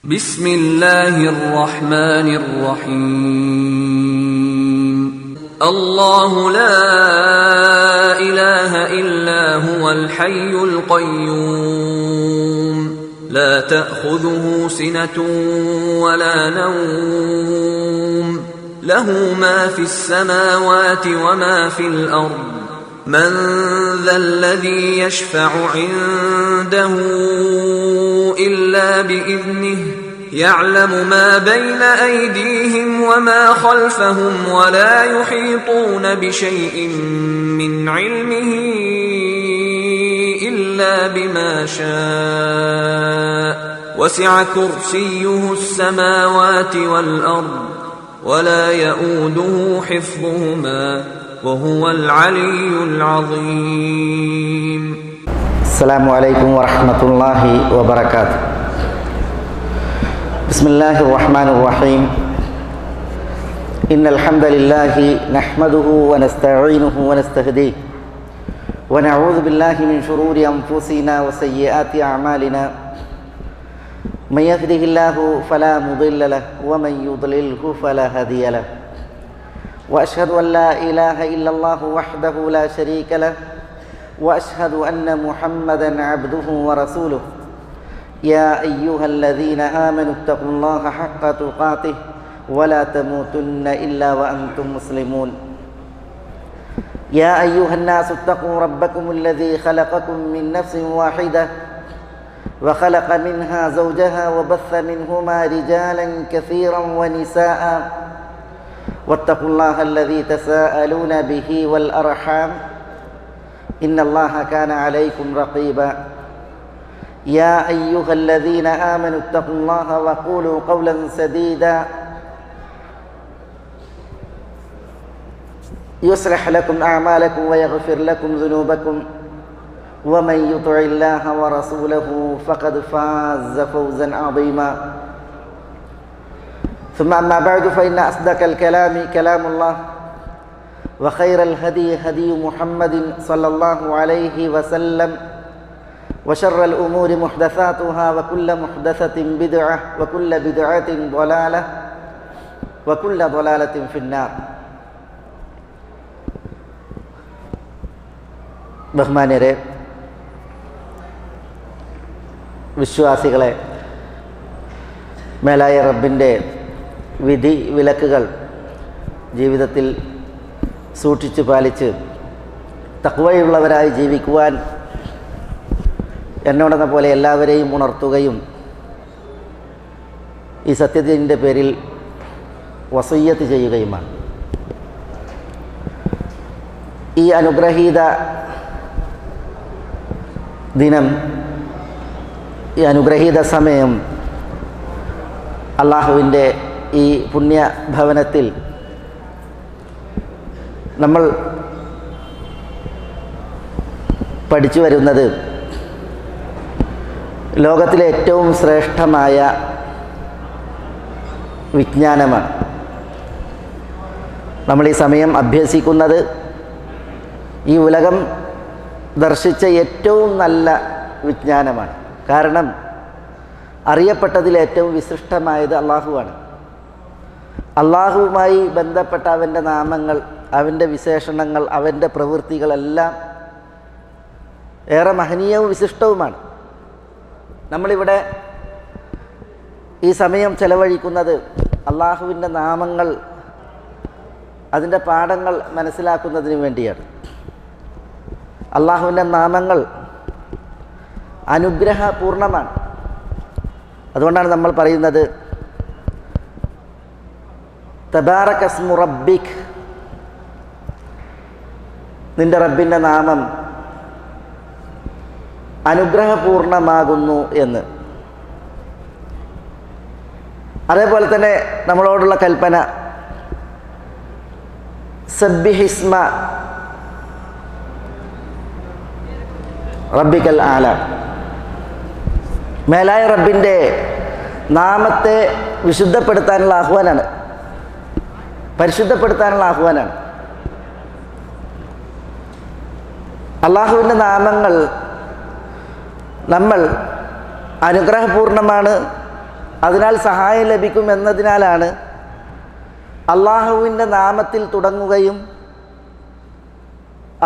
بسم الله الرحمن الرحيم الله لا إله إلا هو الحي القيوم لا تأخذه سنة ولا نوم له ما في السماوات وما في الأرض من ذا الذي يشفع عنده إلا بإذنه يعلم ما بين أيديهم وما خلفهم ولا يحيطون بشيء من علمه إلا بما شاء وسع كرسيه السماوات والأرض ولا يؤوده حفظهما وهو العلي العظيم. السلام عليكم ورحمة الله وبركاته. بسم الله الرحمن الرحيم. إن الحمد لله نحمده ونستعينه ونستهديه ونعوذ بالله من شرور أنفسنا وسيئات أعمالنا من يهده الله فلا مضل له ومن يضلله فلا هادي له وأشهد أن لا إله إلا الله وحده لا شريك له وأشهد أن محمدًا عبده ورسوله يا أيها الذين آمنوا اتقوا الله حق تقاته ولا تموتن إلا وأنتم مسلمون يا أيها الناس اتقوا ربكم الذي خلقكم من نفس واحدة وخلق منها زوجها وبث منهما رجالا كثيرا ونساء واتقوا الله الذي تساءلون به والأرحام إن الله كان عليكم رقيبا يا أيها الذين آمنوا اتقوا الله وقولوا قولا سديدا يصلح لكم أعمالكم ويغفر لكم ذنوبكم ومن يطع الله ورسوله فقد فاز فوزا عظيما ثم أما بعد فإن أصدق الكلام كلام الله وخير الهدي هدي محمد صلى الله عليه وسلم وشر الأمور محدثاتها وكل محدثة بدعة وكل بدعة ضلالة وكل ضلالة في النار. ബഹുമാന്യരെ, വിശ്വാസികളെ, മേലായ റബ്ബിൻ്റെ വിധി വിലക്കുകൾ ജീവിതത്തിൽ സൂക്ഷിച്ചു പാലിച്ച് തഖ്വയുള്ളവരായി ജീവിക്കുവാൻ എന്നോടെന്ന പോലെ എല്ലാവരെയും ഉണർത്തുകയും ഈ സത്യത്തിൻ്റെ പേരിൽ വസിയ്യത്ത് ചെയ്യുകയുമാണ്. ഈ അനുഗ്രഹീത ദിനം, ഈ അനുഗ്രഹീത സമയം അള്ളാഹുവിൻ്റെ ഈ പുണ്യഭവനത്തിൽ നമ്മൾ പഠിച്ചു വരുന്നത് ലോകത്തിലെ ഏറ്റവും ശ്രേഷ്ഠമായ വിജ്ഞാനമാണ്. നമ്മൾ ഈ സമയം അഭ്യസിക്കുന്നത് ഈ ഉലകം ദർശിച്ച ഏറ്റവും നല്ല വിജ്ഞാനമാണ്. കാരണം അറിയപ്പെട്ടതിൽ ഏറ്റവും വിശിഷ്ടമായത് അള്ളാഹുവാണ്. അള്ളാഹുവുമായി ബന്ധപ്പെട്ട അവൻ്റെ നാമങ്ങൾ, അവൻ്റെ വിശേഷണങ്ങൾ, അവൻ്റെ പ്രവൃത്തികളെല്ലാം ഏറെ മഹനീയവും വിശിഷ്ടവുമാണ്. നമ്മളിവിടെ ഈ സമയം ചെലവഴിക്കുന്നത് അള്ളാഹുവിൻ്റെ നാമങ്ങൾ, അതിൻ്റെ പാഠങ്ങൾ മനസ്സിലാക്കുന്നതിന് വേണ്ടിയാണ്. അള്ളാഹുവിൻ്റെ നാമങ്ങൾ അനുഗ്രഹപൂർണമാണ്. അതുകൊണ്ടാണ് നമ്മൾ പറയുന്നത് തബാറക ഇസ്മു റബ്ബിക്, നിൻ്റെ റബ്ബിൻ്റെ നാമം അനുഗ്രഹപൂർണമാകുന്നു എന്ന്. അതേപോലെ തന്നെ നമ്മളോടുള്ള കൽപ്പന സബ്ബിഹിസ്മ റബ്ബിക്കൽ ആല, മേലായ റബ്ബിൻ്റെ നാമത്തെ വിശുദ്ധപ്പെടുത്താനുള്ള ആഹ്വാനാണ്, പരിശുദ്ധപ്പെടുത്താനുള്ള ആഹ്വാനാണ്. അള്ളാഹുവിൻ്റെ നാമങ്ങൾ നമ്മൾ അനുഗ്രഹപൂർണമാണ്, അതിനാൽ സഹായം ലഭിക്കും എന്നതിനാലാണ് അള്ളാഹുവിൻ്റെ നാമത്തിൽ തുടങ്ങുകയും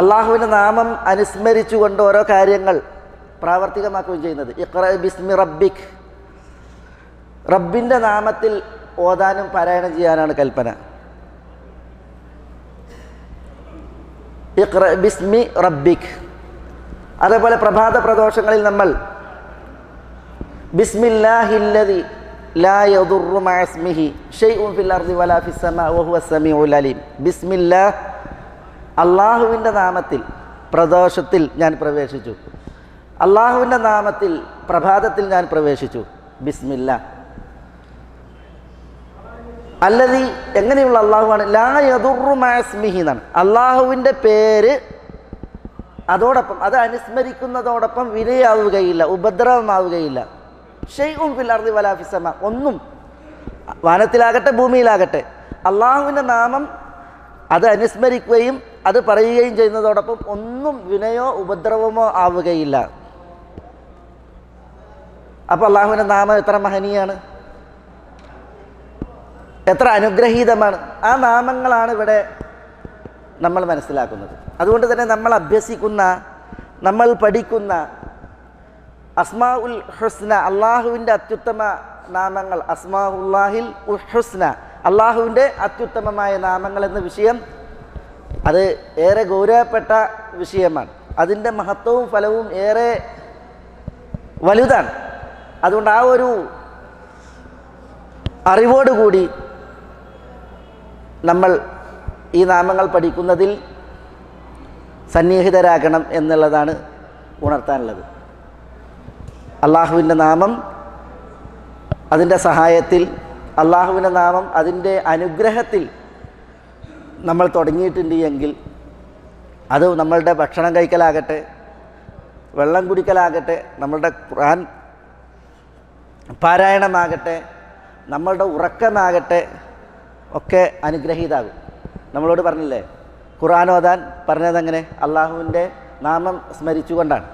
അള്ളാഹുവിൻ്റെ നാമം അനുസ്മരിച്ചുകൊണ്ട് ഓരോ കാര്യങ്ങൾ പ്രാവർത്തികമാക്കുകയും ചെയ്യുന്നത്. ഇഖ്റ ബിസ്മി റബ്ബിക്, റബ്ബിൻ്റെ നാമത്തിൽ ഓതാനും പാരായണം ചെയ്യാനാണ് കൽപ്പന. ഇഖ്റ ബിസ്മി റബ്ബിക്. അതേപോലെ പ്രഭാത പ്രദോഷങ്ങളിൽ നമ്മൾ ബിസ്മില്ലാഹില്ലദി ലാ യദുറു മഅ ഇസ്മിഹി ശൈഉൻ ഫിൽ അർദി വലാ ഫിസ് സമാ വഹുവ സമീഉൽ അലീം. ബിസ്മില്ലാഹ്, അള്ളാഹുവിൻ്റെ നാമത്തിൽ പ്രദോഷത്തിൽ ഞാൻ പ്രവേശിച്ചു, അള്ളാഹുവിൻ്റെ നാമത്തിൽ പ്രഭാതത്തിൽ ഞാൻ പ്രവേശിച്ചു. ബിസ്മില്ലാ. അല്ലദീ, എങ്ങനെയുള്ള അള്ളാഹുവാണ്? ലാ യദുറു മഅ ഇസ്മിഹി എന്നാണ്. അള്ളാഹുവിൻ്റെ പേര് അതോടൊപ്പം, അത് അനുസ്മരിക്കുന്നതോടൊപ്പം വിനയാവുകയില്ല, ഉപദ്രവമാവുകയില്ല. ഷൈഉൻ ഫിൽ അർദി വലാ ഫിസ് സമാ, ഒന്നും വാനത്തിലാകട്ടെ ഭൂമിയിലാകട്ടെ അള്ളാഹുവിൻ്റെ നാമം അത് അനുസ്മരിക്കുകയും അത് പറയുകയും ചെയ്യുന്നതോടൊപ്പം ഒന്നും വിനയോ ഉപദ്രവമോ ആവുകയില്ല. അപ്പോൾ അള്ളാഹുവിൻ്റെ നാമം എത്ര മഹനീയാണ്, എത്ര അനുഗ്രഹീതമാണ്. ആ നാമങ്ങളാണ് ഇവിടെ നമ്മൾ മനസ്സിലാക്കുന്നത്. അതുകൊണ്ട് തന്നെ നമ്മൾ അഭ്യസിക്കുന്ന, നമ്മൾ പഠിക്കുന്ന അസ്മാഉൽ ഹുസ്ന, അള്ളാഹുവിൻ്റെ അത്യുത്തമ നാമങ്ങൾ, അസ്മാഉല്ലാഹിൽ ഹുസ്ന, അള്ളാഹുവിൻ്റെ അത്യുത്തമമായ നാമങ്ങൾ എന്ന വിഷയം അത് ഏറെ ഗൗരവപ്പെട്ട വിഷയമാണ്. അതിൻ്റെ മഹത്വവും ഫലവും ഏറെ വലുതാണ്. അതുകൊണ്ട് ആ ഒരു അറിവോടുകൂടി നമ്മൾ ഈ നാമങ്ങൾ പഠിക്കുന്നതിൽ സന്നിഹിതരാകണം എന്നുള്ളതാണ് ഉണർത്താനുള്ളത്. അള്ളാഹുവിൻ്റെ നാമം അതിൻ്റെ സഹായത്തിൽ, അള്ളാഹുവിൻ്റെ നാമം അതിൻ്റെ അനുഗ്രഹത്തിൽ നമ്മൾ തുടങ്ങിയിട്ടുണ്ട് എങ്കിൽ അത് നമ്മളുടെ ഭക്ഷണം കഴിക്കലാകട്ടെ, വെള്ളം കുടിക്കലാകട്ടെ, നമ്മളുടെ ഖുർആൻ പാരായണമാകട്ടെ, നമ്മളുടെ ഉറക്കമാകട്ടെ ഒക്കെ അനുഗ്രഹീതാകും. നമ്മളോട് പറഞ്ഞില്ലേ, ഖുർആൻ ഓതാൻ പറഞ്ഞതെങ്ങനെ? അള്ളാഹുവിൻ്റെ നാമം സ്മരിച്ചുകൊണ്ടാണ്.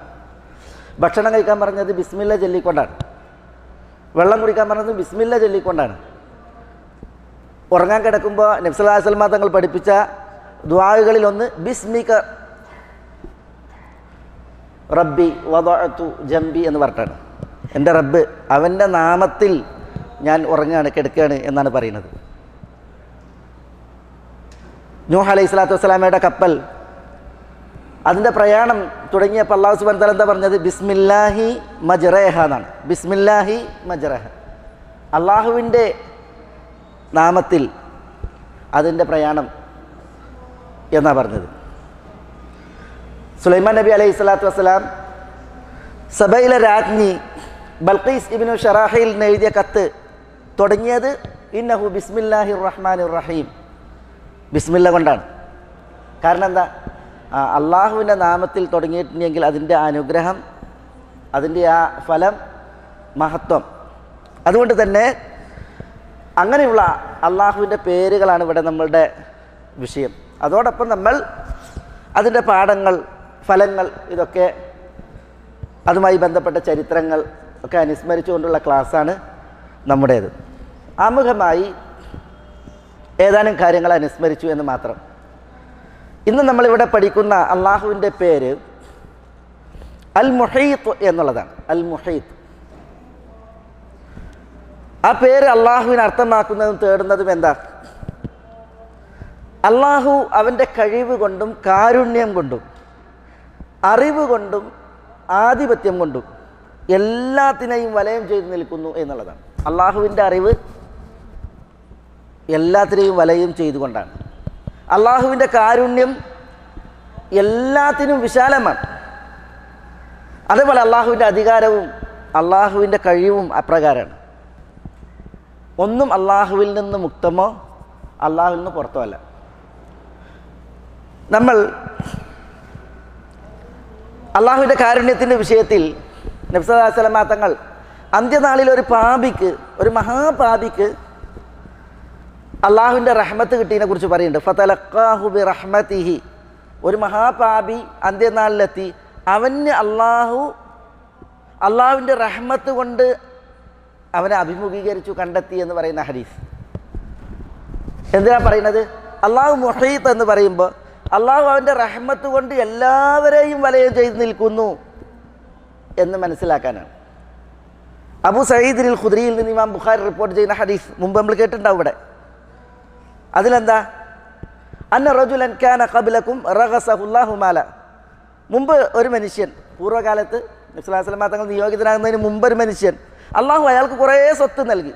ഭക്ഷണം കഴിക്കാൻ പറഞ്ഞത് ബിസ്മില്ല ചൊല്ലിക്കൊണ്ടാണ്. വെള്ളം കുടിക്കാൻ പറഞ്ഞത് ബിസ്മില്ല ചൊല്ലിക്കൊണ്ടാണ്. ഉറങ്ങാൻ കിടക്കുമ്പോൾ നബി സല്ലല്ലാഹു അലൈഹി വസല്ലം തങ്ങൾ പഠിപ്പിച്ച ദുആകളിലൊന്ന് ബിസ്മിക റബ്ബി വദഅതു ജംബി എന്ന് പറഞ്ഞിട്ടാണ്. എൻ്റെ റബ്ബ്, അവൻ്റെ നാമത്തിൽ ഞാൻ ഉറങ്ങുകയാണ്, കിടക്കുകയാണ് എന്നാണ് പറയുന്നത്. നൂഹ് അലൈഹി സ്വലാത്തു വസ്സലാമയുടെ കപ്പൽ അതിൻ്റെ പ്രയാണം തുടങ്ങിയപ്പോൾ അല്ലാഹു സുബ്ഹാനഹു വ തആല എന്താ പറഞ്ഞത്? ബിസ്മില്ലാഹി മജ്റഹ എന്നാണ്. ബിസ്മില്ലാഹി മജ്റഹ, അള്ളാഹുവിൻ്റെ നാമത്തിൽ അതിൻ്റെ പ്രയാണം എന്നാണ് പറഞ്ഞത്. സുലൈമാൻ നബി അലൈഹി സ്വലാത്തു വസ്സലാം സബയിലെ രാജ്ഞി ബൽഖീസ് ഇബ്നു ഷറാഹിൽ എഴുതിയ കത്ത് തുടങ്ങിയത് ഇന്നഹു ബിസ്മില്ലാഹിർ റഹ്മാനിർ റഹീം, ബിസ്മില്ല കൊണ്ടാണ്. കാരണം എന്താ? അള്ളാഹുവിൻ്റെ നാമത്തിൽ തുടങ്ങിയിട്ടുണ്ടെങ്കിൽ അതിൻ്റെ അനുഗ്രഹം, അതിൻ്റെ ആ ഫലം, മഹത്വം. അതുകൊണ്ട് തന്നെ അങ്ങനെയുള്ള അള്ളാഹുവിൻ്റെ പേരുകളാണ് ഇവിടെ നമ്മളുടെ വിഷയം. അതോടൊപ്പം നമ്മൾ അതിൻ്റെ പാഠങ്ങൾ, ഫലങ്ങൾ, ഇതൊക്കെ അതുമായി ബന്ധപ്പെട്ട ചരിത്രങ്ങൾ ഒക്കെ അനുസ്മരിച്ചുകൊണ്ടുള്ള ക്ലാസ്സാണ് നമ്മുടേത്. ആമുഖമായി ഏതാനും കാര്യങ്ങൾ അനുസ്മരിച്ചു എന്ന് മാത്രം. ഇന്ന് നമ്മളിവിടെ പഠിക്കുന്ന അള്ളാഹുവിൻ്റെ പേര് അൽ മുഹീത്ത് എന്നുള്ളതാണ്. അൽ മുഹീത്ത്, ആ പേര് അള്ളാഹുവിന് അർത്ഥമാക്കുന്നതും തേടുന്നതും എന്താ? അള്ളാഹു അവൻ്റെ കഴിവ് കൊണ്ടും കാരുണ്യം കൊണ്ടും അറിവ് കൊണ്ടും ആധിപത്യം കൊണ്ടും എല്ലാത്തിനെയും വലയം ചെയ്ത് നിൽക്കുന്നു എന്നുള്ളതാണ്. അള്ളാഹുവിൻ്റെ അറിവ് എല്ലാത്തിനെയും വലയം ചെയ്തുകൊണ്ടാണ്. അള്ളാഹുവിൻ്റെ കാരുണ്യം എല്ലാത്തിനും വിശാലമാണ്. അതേപോലെ അള്ളാഹുവിൻ്റെ അധികാരവും അള്ളാഹുവിൻ്റെ കഴിവും അപ്രകാരമാണ്. ഒന്നും അള്ളാഹുവിൽ നിന്ന് മുക്തമോ അള്ളാഹുവിൽ നിന്ന് പുറത്തോ അല്ല. നമ്മൾ അള്ളാഹുവിൻ്റെ കാരുണ്യത്തിൻ്റെ വിഷയത്തിൽ നബി സല്ലല്ലാഹു അലൈഹി വസല്ലം തങ്ങൾ അന്ത്യനാളിൽ ഒരു പാപിക്ക്, ഒരു മഹാപാപിക്ക് അള്ളാഹുവിൻ്റെ റഹ്മത്ത് കിട്ടിയതിനെ കുറിച്ച് പറയുന്നുണ്ട്. ഫതലഖാഹു ബി റഹ്മതിഹി, ഒരു മഹാപാപി അന്ത്യനാളിലെത്തി, അവന് അള്ളാഹുവിൻ്റെ റഹ്മത്ത് കൊണ്ട് അവനെ അഭിമുഖീകരിച്ചു, കണ്ടെത്തി എന്ന് പറയുന്ന ഹദീസ്. എന്തിനാ പറയുന്നത്? അള്ളാഹു മുഹീത്ത് എന്ന് പറയുമ്പോൾ അള്ളാഹു അവൻ്റെ റഹ്മത്ത് കൊണ്ട് എല്ലാവരെയും വലയം ചെയ്ത് നിൽക്കുന്നു എന്ന് മനസ്സിലാക്കാനാണ്. അബൂ സഈദ് അൽ ഖുദ്രിയിൽ നിന്ന് ഇമാം ബുഖാരി റിപ്പോർട്ട് ചെയ്യുന്ന ഹദീസ് മുമ്പ് നമ്മൾ കേട്ടിട്ടുണ്ടാവും. ഇവിടെ അതിലെന്താ? അന്ന റജുലൻ കാന ഖബ്ലകും റഗസഹുല്ലാഹു മാല. മുമ്പ് ഒരു മനുഷ്യൻ, പൂർവ്വകാലത്ത് നബി സ്വല്ലല്ലാഹു അലൈഹി വസല്ലം തങ്ങൾ നിയോഗിതനാകുന്നതിന് മുമ്പ് ഒരു മനുഷ്യൻ, അള്ളാഹു അയാൾക്ക് കുറേ സ്വത്ത് നൽകി.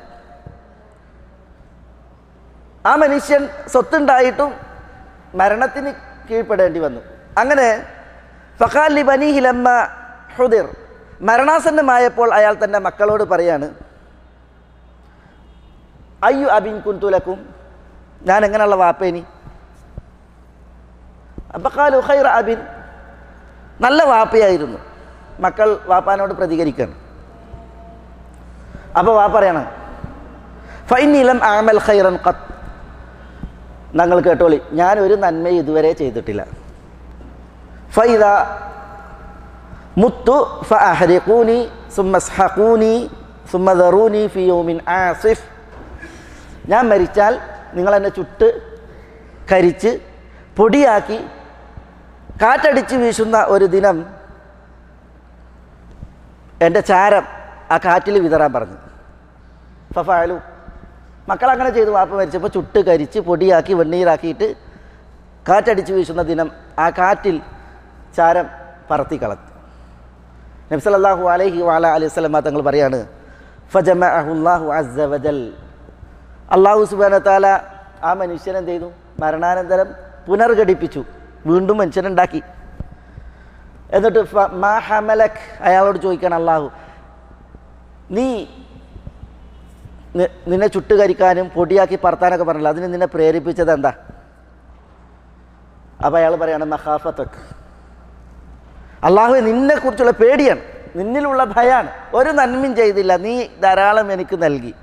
ആ മനുഷ്യൻ സ്വത്തുണ്ടായിട്ടും മരണത്തിന് കീഴ്പ്പെടേണ്ടി വന്നു. അങ്ങനെ ഫഖാൽ ലി ബനീഹി ലമ്മ ഹുദിർ, മരണാസന്നമായപ്പോൾ അയാൾ തൻ്റെ മക്കളോട് പറയാണ്, അയ്യു അബിൻ കുൻതുലക്കും, ഞാൻ എങ്ങനെയുള്ള വാപ്പേനി? അബഖാലു ഖൈറ അബിൻ, നല്ല വാപ്പയായിരുന്നു. മക്കൾ വാപ്പാനോട് പ്രതികരിക്കുകയാണ്. അപ്പോൾ വാപ്പ പറയണം, ഫഇന്നി ലം അഅമൽ ഖൈറൻ ഖത്ത്, നിങ്ങൾ കേട്ടോളി, ഞാൻ ഒരു നന്മ ഇതുവരെ ചെയ്തിട്ടില്ല. ഫഇദാ മുത്തു ഫഅഹ്രിഖൂനി സുമ്മ സ്ഹഖൂനി സുമ്മ ദറൂനി ഫി യൗമിൻ ആസിഫ്, ഞാൻ മരിച്ചാൽ നിങ്ങൾ എന്നെ ചുട്ട് കരിച്ച് പൊടിയാക്കി കാറ്റടിച്ച് വീശുന്ന ഒരു ദിനം എൻ്റെ ചാരം ആ കാറ്റിൽ വിതറാൻ പറഞ്ഞു. ഫഫഅലു, മക്കൾ അങ്ങനെ ചെയ്തു. വാപ്പ മരിച്ചപ്പോൾ ചുട്ട് കരിച്ച് പൊടിയാക്കി വെണ്ണീരാക്കിയിട്ട് കാറ്റടിച്ച് വീശുന്ന ദിനം ആ കാറ്റിൽ ചാരം പറത്തി കളഞ്ഞു. നബി സല്ലല്ലാഹു അലൈഹി വസല്ലം തങ്ങൾ പറയാണ്, ഫജമഅഹുല്ലാഹു അസ്സ വജൽ, അല്ലാഹു സുബ്ഹാനഹു വ തആല ആ മനുഷ്യനെ എന്ത് ചെയ്തു? മരണാനന്തരം പുനർഘടിപ്പിച്ചു, വീണ്ടും മനുഷ്യനുണ്ടാക്കി. എന്നിട്ട് മാ ഹമലക്, അയാളോട് ചോദിക്കണം അല്ലാഹു, നിന്നെ ചുട്ടുകരിക്കാനും പൊടിയാക്കി പറത്താനൊക്കെ പറഞ്ഞല്ലോ, അതിന് നിന്നെ പ്രേരിപ്പിച്ചത് എന്താ? അപ്പം അയാൾ പറയാണ്, മഖാഫതക്, അല്ലാഹുവേ നിന്നെക്കുറിച്ചുള്ള പേടിയാണ്, നിന്നിലുള്ള ഭയമാണ്. ഒരു നന്മയും ചെയ്തില്ല, നീ ധാരാളം എനിക്ക് നൽകി,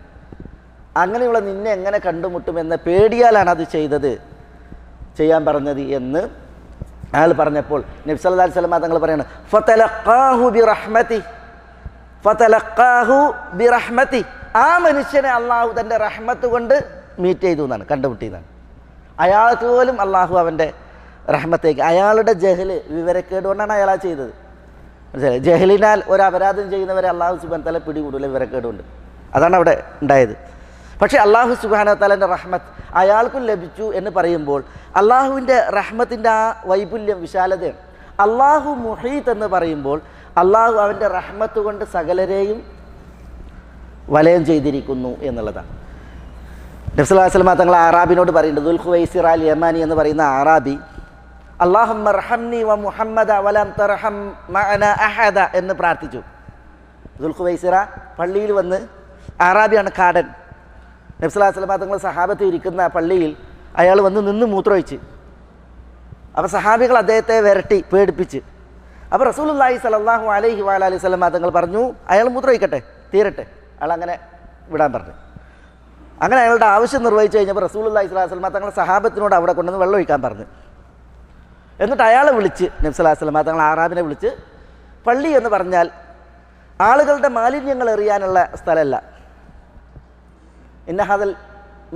അങ്ങനെയുള്ള നിന്നെ എങ്ങനെ കണ്ടുമുട്ടുമെന്ന പേടിയാലാണ് അത് ചെയ്യാൻ പറഞ്ഞത് എന്ന് അയാൾ പറഞ്ഞപ്പോൾ നബി സല്ലല്ലാഹു അലൈഹി വസല്ലം തങ്ങൾ പറയാണ്, ഫതലഖാഹു ബിറഹ്മതി, ആ മനുഷ്യനെ അള്ളാഹു തൻ്റെ റഹ്മത്ത് കൊണ്ട് മീറ്റ് ചെയ്തു എന്നാണ്, കണ്ടുമുട്ടിയതാണ്. അയാൾക്ക് പോലും അള്ളാഹു അവൻ്റെ റഹ്മത്തേക്ക്, അയാളുടെ ജഹല്, വിവരക്കേട് കൊണ്ടാണ് അയാൾ ചെയ്തത്. മനസ്സിലായി? ജഹലിനാൽ ഒരു അപരാധം ചെയ്യുന്നവരെ അള്ളാഹു സുബ്ഹാനഹു വ തആല പിടികൂടില്ല, വിവരക്കേടുകൊണ്ട്. അതാണ് അവിടെ ഉണ്ടായത്. പക്ഷേ അള്ളാഹു സുബ്ഹാനഹു വ തആലയുടെ റഹ്മത്ത് അയാൾക്കും ലഭിച്ചു എന്ന് പറയുമ്പോൾ അള്ളാഹുവിൻ്റെ റഹ്മത്തിൻ്റെ ആ വൈപുല്യം, വിശാലതയാണ്. അള്ളാഹു മുഹീത്ത് എന്ന് പറയുമ്പോൾ അള്ളാഹു അവൻ്റെ റഹ്മത്ത് കൊണ്ട് സകലരെയും വലയം ചെയ്തിരിക്കുന്നു എന്നുള്ളതാണ്. നബി സല്ലല്ലാഹു അലൈഹി വസല്ലം തങ്ങൾ ആറാബിനോട് പറയുന്നുണ്ട്, ദുൽഖുവൈസിർ അൽ യമാനി എന്ന് പറയുന്ന ആറാബി, അല്ലാഹുമ്മ റഹംനി വ മുഹമ്മദ വലം തർഹം മഅന അഹദ എന്ന് പ്രാർത്ഥിച്ചു. ദുൽഖുവൈസിറ പള്ളിയിൽ വന്ന്, ആറാബിയാണ്, കാടൻ. നബി സല്ലല്ലാഹു അലൈഹി വസല്ലം തങ്ങൾ സഹാബത്ത് ഇരിക്കുന്ന പള്ളിയിൽ അയാൾ വന്ന് നിന്ന് മൂത്രമൊഴിച്ച്. അപ്പോൾ സഹാബികൾ അദ്ദേഹത്തെ വിരട്ടി പേടിപ്പിച്ച്. അപ്പോൾ റസൂലുള്ളാഹി സ്വല്ലല്ലാഹു അലൈഹി വസല്ലം തങ്ങൾ പറഞ്ഞു, അയാൾ മൂത്രമൊഴിക്കട്ടെ, തീരട്ടെ. അയാൾ അങ്ങനെ വിടാൻ പറഞ്ഞു. അങ്ങനെ അയാളുടെ ആവശ്യം നിർവഹിച്ചു കഴിഞ്ഞപ്പോൾ റസൂലുള്ളാഹി സ്വല്ലല്ലാഹു അലൈഹി വസല്ലം തങ്ങൾ സഹാബത്തിനോട് അവിടെ കൊണ്ടുവന്ന് വെള്ളം ഒഴിക്കാൻ പറഞ്ഞു. എന്നിട്ട് അയാളെ വിളിച്ച്, നബി സല്ലല്ലാഹു അലൈഹി വസല്ലം തങ്ങൾ ആറാബിനെ വിളിച്ച്, പള്ളി എന്ന് പറഞ്ഞാൽ ആളുകളുടെ മാലിന്യങ്ങൾ എറിയാനുള്ള സ്ഥലമല്ല. ഇന്ന ഹദൽ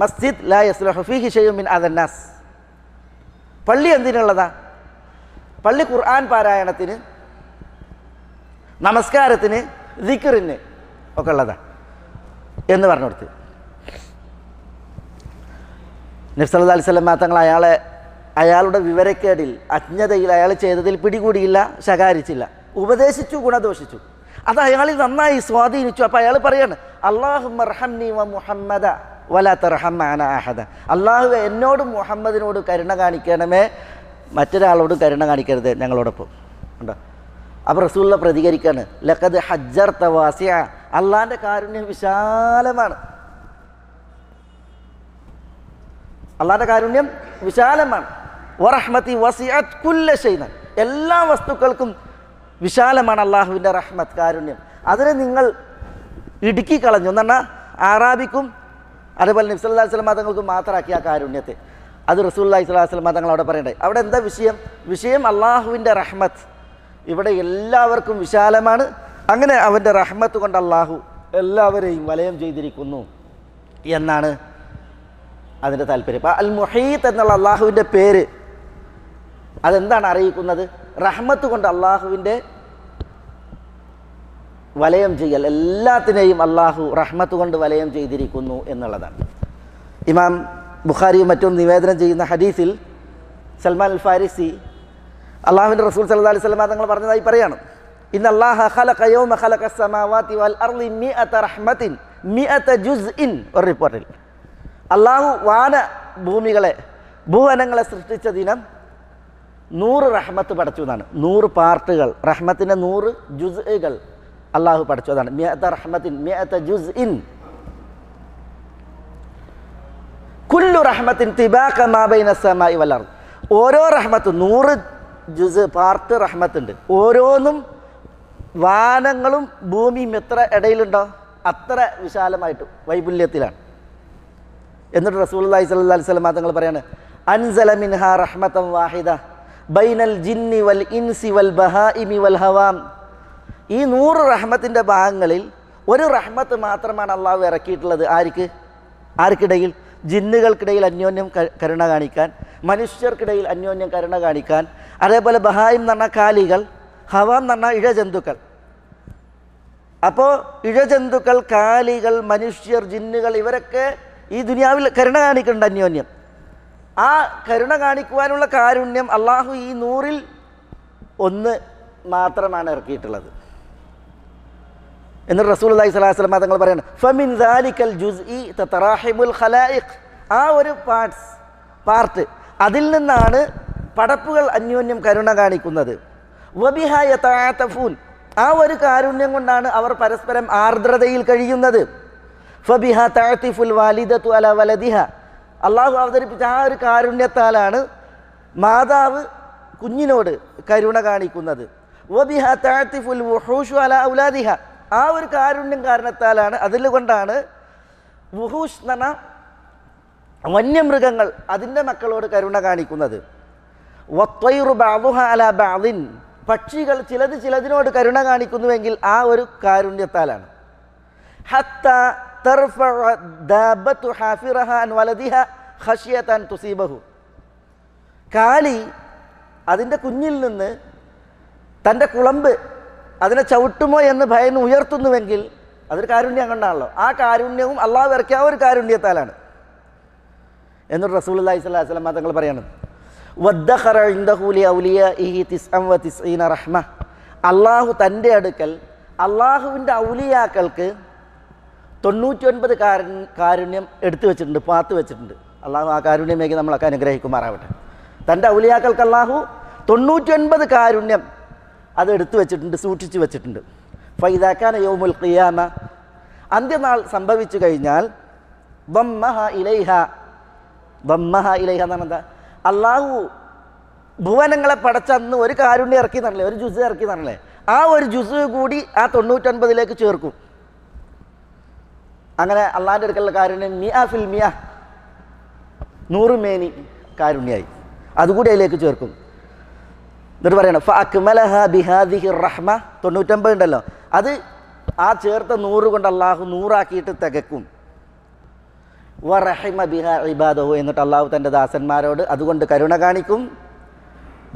മസ്ജിദ് ലാ യസ്ലഹു ഫീഹി ശൈഉൻ മിൻ അദന്നാസ്. പള്ളി എന്തിനുള്ളതാ? പള്ളി ഖുർആൻ പാരായണത്തിന്, നമസ്കാരത്തിന്, ദിക്റിന് ഒക്കെ ഉള്ളതാ എന്ന് പറഞ്ഞു കൊടുത്ത്. നബി സല്ലല്ലാഹു അലൈഹി വസല്ലം തങ്ങൾ അയാളുടെ വിവരക്കേടിൽ, അജ്ഞതയിൽ അയാൾ ചെയ്തതിൽ പിടികൂടിയില്ല, ശകാരിച്ചില്ല, ഉപദേശിച്ചു, ഗുണദോഷിച്ചു. അത് അയാളിൽ നന്നായി സ്വാധീനിച്ചു. അപ്പോൾ അയാൾ പറയാണ്, അല്ലാഹുമ്മ റഹംനി വ മുഹമ്മദ വലാ തർഹം മഅന അഹദ, അല്ലാഹുവേ എന്നോടും മുഹമ്മദിനോട് കരുണ കാണിക്കണമേ, മറ്റൊരാളോട് കരുണ കാണിക്കരുത് ഞങ്ങളോടൊപ്പം. ഉണ്ടോ? അപ്പോൾ റസൂലുള്ള പ്രതികരിക്കാണ്, ലഖദ് ഹജ്ജർത വാസിഅ, അള്ളാഹിൻ്റെ കാരുണ്യം വിശാലമാണ്. അള്ളാഹിൻ്റെ കാരുണ്യം വിശാലമാണ്. വറഹ്മതി വസിഅത് കുല്ല ഷൈഅൻ, എല്ലാ വസ്തുക്കൾക്കും വിശാലമാണ് അള്ളാഹുവിൻ്റെ റഹ്മത്ത്, കാരുണ്യം. അതിനെ നിങ്ങൾ ഇടുക്കി കളഞ്ഞു എന്ന് പറഞ്ഞാൽ ആറാബിക്കും അതേപോലെ നബി സല്ലല്ലാഹു അലൈഹി വസല്ലം തങ്ങൾക്ക് മാത്രമാക്കി ആ കാരുണ്യത്തെ. അത് റസൂലുള്ളാഹി സ്വല്ലല്ലാഹു അലൈഹി വസല്ലം തങ്ങൾ അവിടെ പറയണ്ടേ. അവിടെ എന്താ വിഷയം അള്ളാഹുവിൻ്റെ റഹ്മത്ത് ഇവിടെ എല്ലാവർക്കും വിശാലമാണ്. അങ്ങനെ അവൻ്റെ റഹ്മത്ത് കൊണ്ട് അള്ളാഹു എല്ലാവരെയും വലയം ചെയ്തിരിക്കുന്നു എന്നാണ് അതിൻ്റെ താല്പര്യം. അപ്പോൾ അൽ മുഹീത്ത് എന്നുള്ള അള്ളാഹുവിൻ്റെ പേര് അതെന്താണ് അറിയിക്കുന്നത്? റഹ്മത്ത് കൊണ്ട് അള്ളാഹുവിൻ്റെ വലയം ചെയ്യൽ, എല്ലാത്തിനെയും അള്ളാഹു റഹ്മത്ത് കൊണ്ട് വലയം ചെയ്തിരിക്കുന്നു എന്നുള്ളതാണ്. ഇമാം ബുഖാരിയും മറ്റും നിവേദനം ചെയ്യുന്ന ഹദീസിൽ സൽമാൻ അൽ ഫാരിസി അള്ളാഹുവിൻ്റെ റസൂൽ സല്ലല്ലാഹു അലൈഹി വസല്ലം തങ്ങൾ പറഞ്ഞതായി പറയാണ്, ഇന്നല്ലാഹ ഖലഖ യൗമ ഖലഖ അസ്സമാവാതി വൽ അർളി മിഅത റഹ്മത്തിൻ മിഅത ജുസ്ഇൻ. ഒരു റിപ്പോർട്ടിൽ അള്ളാഹു ഭൂമികളെ ഭൂവനങ്ങളെ സൃഷ്ടിച്ച ദിനം 100 റഹ്മത്ത് പഠിച്ചു എന്നാണ്. 100 പാർട്ടുകൾ, റഹ്മത്തിൻ്റെ 100 ജുസ്ഇകൾ അള്ളാഹു പഠിച്ചതാണ്. മിഅത റഹ്മത്തിൻ മിഅത ജുസ്ഇൻ കുല്ലു റഹ്മത്തിൻ തിബാഖ മാ ബൈന അസ്സമാഇ വൽ അർദ്. ഓരോ റഹ്മത്ത് 100 ജുസ് പാർട്ട് റഹ്മത്തുണ്ട്. ഓരോന്നും വാനങ്ങളും ഭൂമിയും എത്ര ഇടയിലുണ്ടോ അത്ര വിശാലമായിട്ട് വൈപുല്യത്തിലാണ്. എന്നിട്ട് റസൂലുള്ളാഹി സ്വല്ലല്ലാഹു അലൈഹി വസല്ലം തങ്ങൾ പറയാണ്, അൻസല മിൻഹാ റഹ്മതൻ വാഹിദ ബൈനൽ ജിന്നി വൽ ഇൻസി വൽ ബഹാഇമി വൽ ഹവാം. ഈ 100 റഹ്മത്തിൻ്റെ ഭാഗങ്ങളിൽ ഒരു റഹ്മത്ത് മാത്രമാണ് അള്ളാഹു ഇറക്കിയിട്ടുള്ളത്. ആർക്കിടയിൽ? ജിന്നുകൾക്കിടയിൽ അന്യോന്യം കരുണ കാണിക്കാൻ, മനുഷ്യർക്കിടയിൽ അന്യോന്യം കരുണ കാണിക്കാൻ, അതേപോലെ ബഹായിം എന്ന് പറഞ്ഞാൽ കാലികൾ, ഹവാം എന്ന് പറഞ്ഞാൽ ഇഴജന്തുക്കൾ. അപ്പോൾ ഇഴജന്തുക്കൾ, കാലികൾ, മനുഷ്യർ, ജിന്നുകൾ ഇവരൊക്കെ ഈ ദുനിയാവിൽ കരുണ കാണിക്കുന്നുണ്ട് അന്യോന്യം. ആ കരുണ കാണിക്കുവാനുള്ള കാരുണ്യം അള്ളാഹു ഈ 100ൽ 1 മാത്രമാണ് ഇറക്കിയിട്ടുള്ളത്. എന്നിട്ട് റസൂലുള്ളാഹി സ്വല്ലല്ലാഹു അലൈഹി വസല്ലം തങ്ങൾ പറയാണ്, ഫമിൻ ദാലിക്കൽ ജുസ്ഇ തതറാഹിമുൽ ഖലായിഖ്. ആ ഒരു പാർട്ട് അതിൽ നിന്നാണ് പടപ്പുകൾ അന്യോന്യം കരുണ കാണിക്കുന്നത്. വബിഹാ യതആതഫൂൻ. ആ ഒരു കാരുണ്യം കൊണ്ടാണ് അവർ പരസ്പരം ആർദ്രതയിൽ കഴിയുന്നത്. ഫബിഹാ തഅതിഫുൽ വാലിദതു അലാ വലദിഹ. അള്ളാഹു അവതരിപ്പിച്ച ആ ഒരു കാരുണ്യത്താലാണ് മാതാവ് കുഞ്ഞിനോട് കരുണ കാണിക്കുന്നത്. വബിഹാ തഅതിഫുൽ വുഹൂഷു അലാ ഔലാദിഹ. ആ ഒരു കാരുണ്യം കാരണത്താലാണ്, അതിലുകൊണ്ടാണ് വുഹൂഷ് എന്ന് പറഞ്ഞാൽ വന്യമൃഗങ്ങൾ അതിൻ്റെ മക്കളോട് കരുണ കാണിക്കുന്നത്. വത്വൈറു ബഅദുഹ അലാ ബഅദിൻ. പക്ഷികൾ ചിലതിനോട് കരുണ കാണിക്കുന്നുവെങ്കിൽ ആ ഒരു കാരുണ്യത്താലാണ്. ഹത്താ തർഫഉ ദാബത്തു ഹാഫിറഹ അൻ വലദിഹ ഖശിയതൻ തുസീബഹു. കാലി അതിൻ്റെ കുഞ്ഞിൽ നിന്ന് തൻ്റെ കുളമ്പ് അതിനെ ചവിട്ടുമോ എന്ന് ഭയന്ന് ഉയർത്തുന്നുവെങ്കിൽ അതൊരു കാരുണ്യം കൊണ്ടാണല്ലോ. ആ കാരുണ്യവും അള്ളാഹു ഇറക്കിയ ആ ഒരു കാരുണ്യത്താലാണ്. എന്നിട്ട് റസൂലുള്ളാഹി സ്വല്ലല്ലാഹു അലൈഹി വസല്ലം തങ്ങൾ പറയാണ്, വദ്ദഖറ ഇൻദഹു ലിഔലിയാഇഹി 99 റഹ്മ. അള്ളാഹു തൻ്റെ അടുക്കൽ അള്ളാഹുവിൻ്റെ ഔലിയാക്കൾക്ക് 99 കാരുണ്യം എടുത്തു വെച്ചിട്ടുണ്ട്, പാത്ത് വെച്ചിട്ടുണ്ട്. അള്ളാഹു ആ കാരുണ്യമേക്ക് നമ്മളൊക്കെ അനുഗ്രഹിക്കുമാറാവട്ടെ. തൻ്റെ ഔലിയാക്കൾക്ക് അള്ളാഹു 99 കാരുണ്യം അത് എടുത്തു വെച്ചിട്ടുണ്ട്, സൂക്ഷിച്ചു വെച്ചിട്ടുണ്ട്. ഫൈദാക്കാന യൗമുൽ ഖിയാമ. അന്ത്യനാൾ സംഭവിച്ചു കഴിഞ്ഞാൽ ദമ്മഹ ഇലൈഹ എന്ന് പറഞ്ഞാൽ അള്ളാഹു ഭുവനങ്ങളെ പടച്ചന്ന് ഒരു കാരുണ്യം ഇറക്കി തരല്ലേ, ഒരു ജുസ് ഇറക്കി തരല്ലേ, ആ ഒരു ജുസ് കൂടി ആ 99ലേക്ക് ചേർക്കും. അങ്ങനെ അള്ളാഹിൻ്റെ അടുക്കലുള്ള കാരുണ്യം മിഅ ഫിൽ മിഅ 100 മേനി കാരുണ്യായി, അതുകൂടി അതിലേക്ക് ചേർക്കും. എന്നിട്ട് പറയണം ഫഅക്മലഹ ബിഹാദിഹി റഹ്മ. 99 ഉണ്ടല്ലോ, അത് ആ ചേർത്ത 100 കൊണ്ട് അള്ളാഹു 100 ആക്കിയിട്ട് തികക്കും. വറഹിമ ബിഹ ഇബാദഹു. എന്നിട്ട് അള്ളാഹു തൻ്റെ ദാസന്മാരോട് അതുകൊണ്ട് കരുണ കാണിക്കും.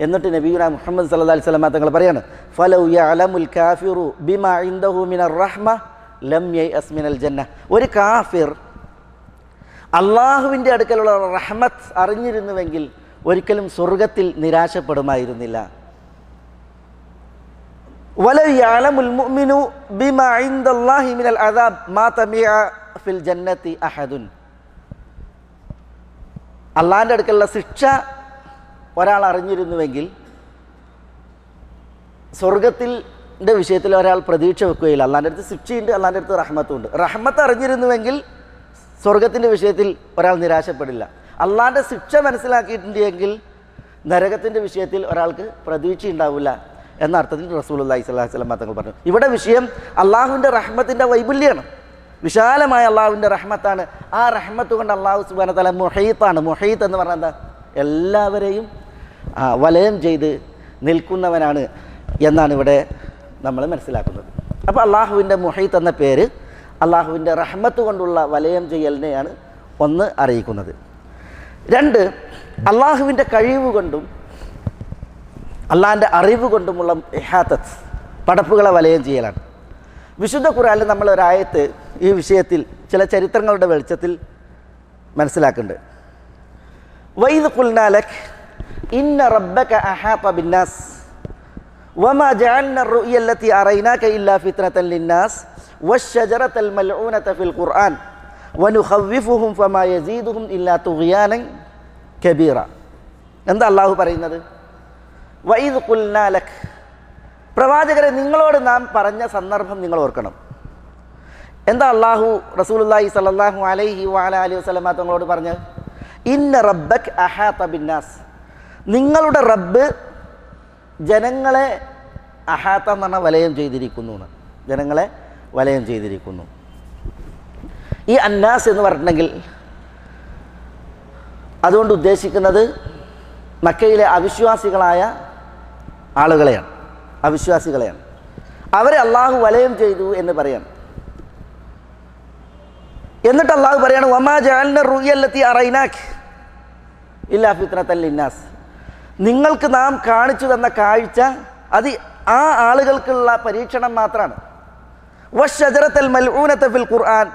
എന്നിട്ട് നബിയുന മുഹമ്മദ് സല്ലല്ലാഹു അലൈഹി വസല്ലം തങ്ങൾ പറയാണ്, ഫലൗ യഅലമുൽ കാഫിറു ബിമാ ഇൻദഹു മിനർ റഹ്മ ലം യയഅസ് മിനൽ ജന്ന. ഒരു കാഫിർ അള്ളാഹുവിൻ്റെ അടുക്കലുള്ള റഹ്മത്ത് അറിഞ്ഞിരുന്നുവെങ്കിൽ ഒരിക്കലും സ്വർഗത്തിൽ നിരാശപ്പെടുമായിരുന്നില്ല. വലൗ യഅലമുൽ മുഅ്മിനു ബിമാ ഇൻദല്ലാഹി മിനൽ അദാബ് മാ തമിഅ ഫിൽ ജന്നത്തി അഹദുൻ. അള്ളാഹിൻ്റെ അടുക്കലുള്ള ശിക്ഷ ഒരാൾ അറിഞ്ഞിരുന്നുവെങ്കിൽ സ്വർഗത്തിൻ്റെ വിഷയത്തിൽ ഒരാൾ പ്രതീക്ഷ വെക്കുകയില്ല. അള്ളാഹിൻ്റെ അടുത്ത് ശിക്ഷയുണ്ട്, അള്ളാഹിൻ്റെ അടുത്ത് റഹ്മത്തുണ്ട്. റഹ്മത്ത് അറിഞ്ഞിരുന്നുവെങ്കിൽ സ്വർഗത്തിൻ്റെ വിഷയത്തിൽ ഒരാൾ നിരാശപ്പെടില്ല. അള്ളാഹിൻ്റെ ശിക്ഷ മനസ്സിലാക്കിയിട്ടുണ്ടെങ്കിൽ നരകത്തിൻ്റെ വിഷയത്തിൽ ഒരാൾക്ക് പ്രതീക്ഷ ഉണ്ടാവില്ല എന്ന അർത്ഥത്തിൽ റസൂലുള്ളാഹി സ്വല്ലല്ലാഹു അലൈഹി വസല്ലം തങ്ങൾ പറഞ്ഞു. ഇവിടെ വിഷയം അള്ളാഹുവിൻ്റെ റഹ്മത്തിൻ്റെ വൈപുല്യമാണ്, വിശാലമായ അള്ളാഹുവിൻ്റെ റഹ്മത്താണ്. ആ റഹ്മത്ത് കൊണ്ട് അള്ളാഹു സുബ്ഹാനഹു വ തആല മുഹീത്താണ്. മുഹീത്ത് എന്ന് പറഞ്ഞാൽ എന്താ? എല്ലാവരെയും വലയം ചെയ്ത് നിൽക്കുന്നവനാണ് എന്നാണ് ഇവിടെ നമ്മൾ മനസ്സിലാക്കുന്നത്. അപ്പോൾ അള്ളാഹുവിൻ്റെ മുഹീത്ത് എന്ന പേര് അള്ളാഹുവിൻ്റെ റഹ്മത്ത് കൊണ്ടുള്ള വലയം ചെയ്യലിനെയാണ് ഒന്ന് അറിയിക്കുന്നത്. രണ്ട്, അള്ളാഹുവിൻ്റെ കഴിവ് കൊണ്ടും അള്ളാഹിൻ്റെ അറിവ് കൊണ്ടുമുള്ള ഇഹാത്തത്ത്, പടപ്പുകളെ വലയം ചെയ്യലാണ്. വിശുദ്ധ ഖുർആനിൽ നമ്മൾ ഒരായത്ത് ഈ വിഷയത്തിൽ ചില ചരിത്രങ്ങളുടെ വെളിച്ചത്തിൽ മനസ്സിലാക്കുന്നുണ്ട്. വൈദ് ഖുൽനാ ലക് ഇന്ന റബ്ബക അഹാത ബിന്നാസ് വമാ ജഅൽനാ الرؤيا التي أريناك إلا فتنة للناس والشجرة الملعونة في القرآن ونخوفهم فما يزيدهم إلا طغيانا كبيرا. എന്താ അല്ലാഹു പറയുന്നത്? വൈദ് ഖുൽനാ ലക്, പ്രവാചകരെ നിങ്ങളോട് നാം പറഞ്ഞ സന്ദർഭം നിങ്ങൾ ഓർക്കണം. എന്താ അല്ലാഹു റസൂലുള്ളാഹി സ്വല്ലല്ലാഹു അലൈഹി വഅലിഹി വസല്ലമ തങ്ങളോട് പറഞ്ഞത്? ഇന്ന റബ്ബക അഹാത ബിന്നാസ്, നിങ്ങളുടെ റബ്ബ് ജനങ്ങളെ അഹാത്ത എന്ന് പറഞ്ഞാൽ വലയം ചെയ്തിരിക്കുന്നു, ജനങ്ങളെ വലയം ചെയ്തിരിക്കുന്നു. ഈ അന്നാസ് എന്ന് പറഞ്ഞിട്ടുണ്ടെങ്കിൽ അതുകൊണ്ട് ഉദ്ദേശിക്കുന്നത് മക്കയിലെ അവിശ്വാസികളായ ആളുകളെയാണ്, അവിശ്വാസികളെയാണ്. അവരെ അള്ളാഹു വലയം ചെയ്തു എന്ന് പറയാം. എന്നിട്ട് അള്ളാഹു പറയാണ് വമാ ജഅൽനാ الرؤيا التي أريناك إلا فتنة للناس, നിങ്ങൾക്ക് നാം കാണിച്ചു തന്ന കാഴ്ച അത് ആ ആളുകൾക്കുള്ള പരീക്ഷണം മാത്രമാണ്. വശജറത്തൽ മൽഊനത ഫിൽ ഖുർആൻ,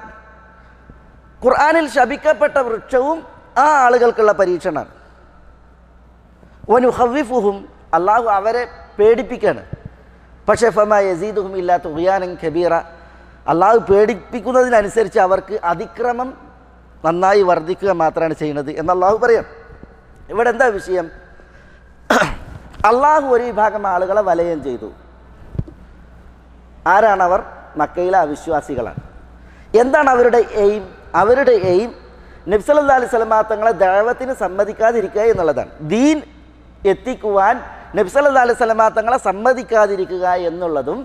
ഖുർആനിൽ ശപിക്കപ്പെട്ട വൃക്ഷവും ആ ആളുകൾക്കുള്ള പരീക്ഷണമാണ്. വനുഖവ്വിഫുഹും, അള്ളാഹു അവരെ പേടിപ്പിക്കുകയാണ്. പക്ഷേ ഫമാ യസീദുഹും ഇല്ലാ തുഗ്യാനൻ കബീറ, അള്ളാഹു പേടിപ്പിക്കുന്നതിനനുസരിച്ച് അവർക്ക് അതിക്രമം നന്നായി വർദ്ധിക്കുക മാത്രമാണ് ചെയ്യുന്നത് എന്ന് അള്ളാഹു പറയാം. ഇവിടെ എന്താ വിഷയം? അള്ളാഹു ഒരു വിഭാഗം ആളുകളെ വലയം ചെയ്തു. ആരാണവർ? മക്കയിലെ അവിശ്വാസികളാണ്. എന്താണ് അവരുടെ എയിം? അവരുടെ എയിം നബി സല്ലല്ലാഹു അലൈഹി വസല്ലം തങ്ങളെ ദഅവത്തിന് സമ്മതിക്കാതിരിക്കുക എന്നുള്ളതാണ്. ദീൻ എത്തിക്കുവാൻ നബി സല്ലല്ലാഹു അലൈഹി വസല്ലം തങ്ങളെ സമ്മതിക്കാതിരിക്കുക എന്നുള്ളതും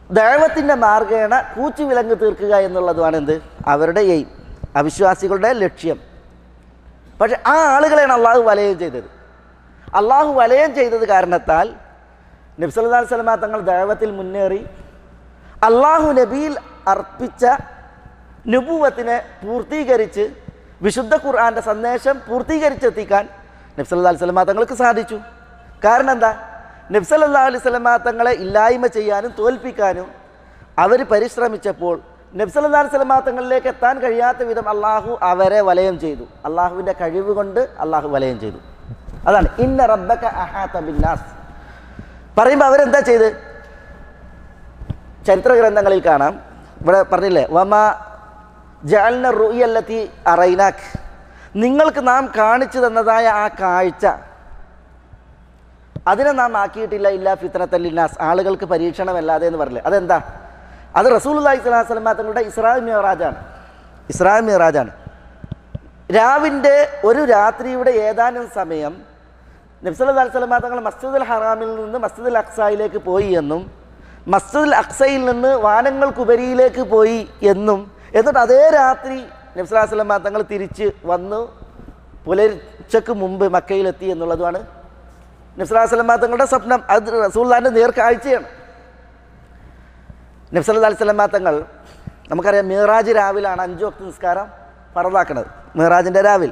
ദഅവത്തിൻ്റെ മാർഗേണ കൂച്ചുവിലങ്ങ് തീർക്കുക എന്നുള്ളതുമാണ് എന്ത്? അവരുടെ എയിം, അവിശ്വാസികളുടെ ലക്ഷ്യം. പക്ഷെ ആ ആളുകളെയാണ് അള്ളാഹു വലയം ചെയ്തത്. അള്ളാഹു വലയം ചെയ്തത് കാരണത്താൽ നബി സല്ലല്ലാഹു അലൈഹി വസല്ലം തങ്ങൾ ദഅവത്തിൽ മുന്നേറി അള്ളാഹു നബിയിൽ അർപ്പിച്ച നുബുവത്തിനെ പൂർത്തീകരിച്ച് വിശുദ്ധ ഖുർആൻ്റെ സന്ദേശം പൂർത്തീകരിച്ചെത്തിക്കാൻ നബി സല്ലല്ലാഹു അലൈഹി വസല്ലം തങ്ങൾക്ക് സാധിച്ചു. കാരണം എന്താ? നബി സല്ലല്ലാഹു അലൈഹി വസല്ലം തങ്ങളെ ഇല്ലായ്മ ചെയ്യാനും തോൽപ്പിക്കാനും അവർ പരിശ്രമിച്ചപ്പോൾ നബി സല്ലല്ലാഹു അലൈഹി വസല്ലം തങ്ങളിലേക്ക് എത്താൻ കഴിയാത്ത വിധം അള്ളാഹു അവരെ വലയം ചെയ്തു. അള്ളാഹുവിൻ്റെ കഴിവ് കൊണ്ട് അള്ളാഹു വലയം ചെയ്തു. അതാണ് ഇന്ന റബ്ബക അഹാത ബിന്നാസ് പറയുമ്പോൾ അവരെന്താ ചെയ്ത്? ചരിത്ര ഗ്രന്ഥങ്ങളിൽ കാണാം. ഇവിടെ പറഞ്ഞില്ലേ വമാ ജഅൽനാ الرؤيا التي أريناك, നിങ്ങൾക്ക് നാം കാണിച്ചു തന്നതായ ആ കാഴ്ച അതിനെ നാം ആക്കിയിട്ടില്ല ഇല്ലാ ഫിത്നത്തൻ ലിന്നാസ്, ആളുകൾക്ക് പരീക്ഷണമല്ലാതെ എന്ന് പറഞ്ഞില്ലേ. അതെന്താ? അത് റസൂലുള്ളാഹി സ്വല്ലല്ലാഹു അലൈഹി വസല്ലം തങ്ങളുടെ ഇസ്രാ മിഅ്റാജാണ്. ഇസ്രാ മിഅ്റാജാണ്. രാവിൻ്റെ ഒരു രാത്രിയുടെ ഏതാനും സമയം നബി സല്ലല്ലാഹു അലൈഹി വസല്ലം തങ്ങൾ മസ്ജിദുൽ ഹറാമിൽ നിന്ന് മസ്ജിദുൽ അഖ്സയിലേക്ക് പോയി എന്നും മസ്ജിദുൽ അഖ്സയിൽ നിന്ന് വാനങ്ങൾക്കുപരിയിലേക്ക് പോയി എന്നും, എന്നിട്ട് അതേ രാത്രി നബി സല്ലല്ലാഹു അലൈഹി വസല്ലം തങ്ങൾ തിരിച്ച് വന്നു പുലർച്ചയ്ക്ക് മുമ്പ് മക്കയിലെത്തി എന്നുള്ളതുമാണ് നബി സല്ലല്ലാഹു അലൈഹി വസല്ലം തങ്ങളുടെ സ്വപ്നം. അത് റസൂലുള്ളാഹിൻ്റെ നേർക്കാഴ്ചയാണ്. നബി സല്ലല്ലാഹു അലൈഹി വസല്ലം തങ്ങൾ നമുക്കറിയാം മിഅ്റാജ് രാവിലാണ് 5 വക്ത് നിസ്കാരം ഫറളാക്കുന്നത്. മിഅ്റാജിൻ്റെ രാവിൽ.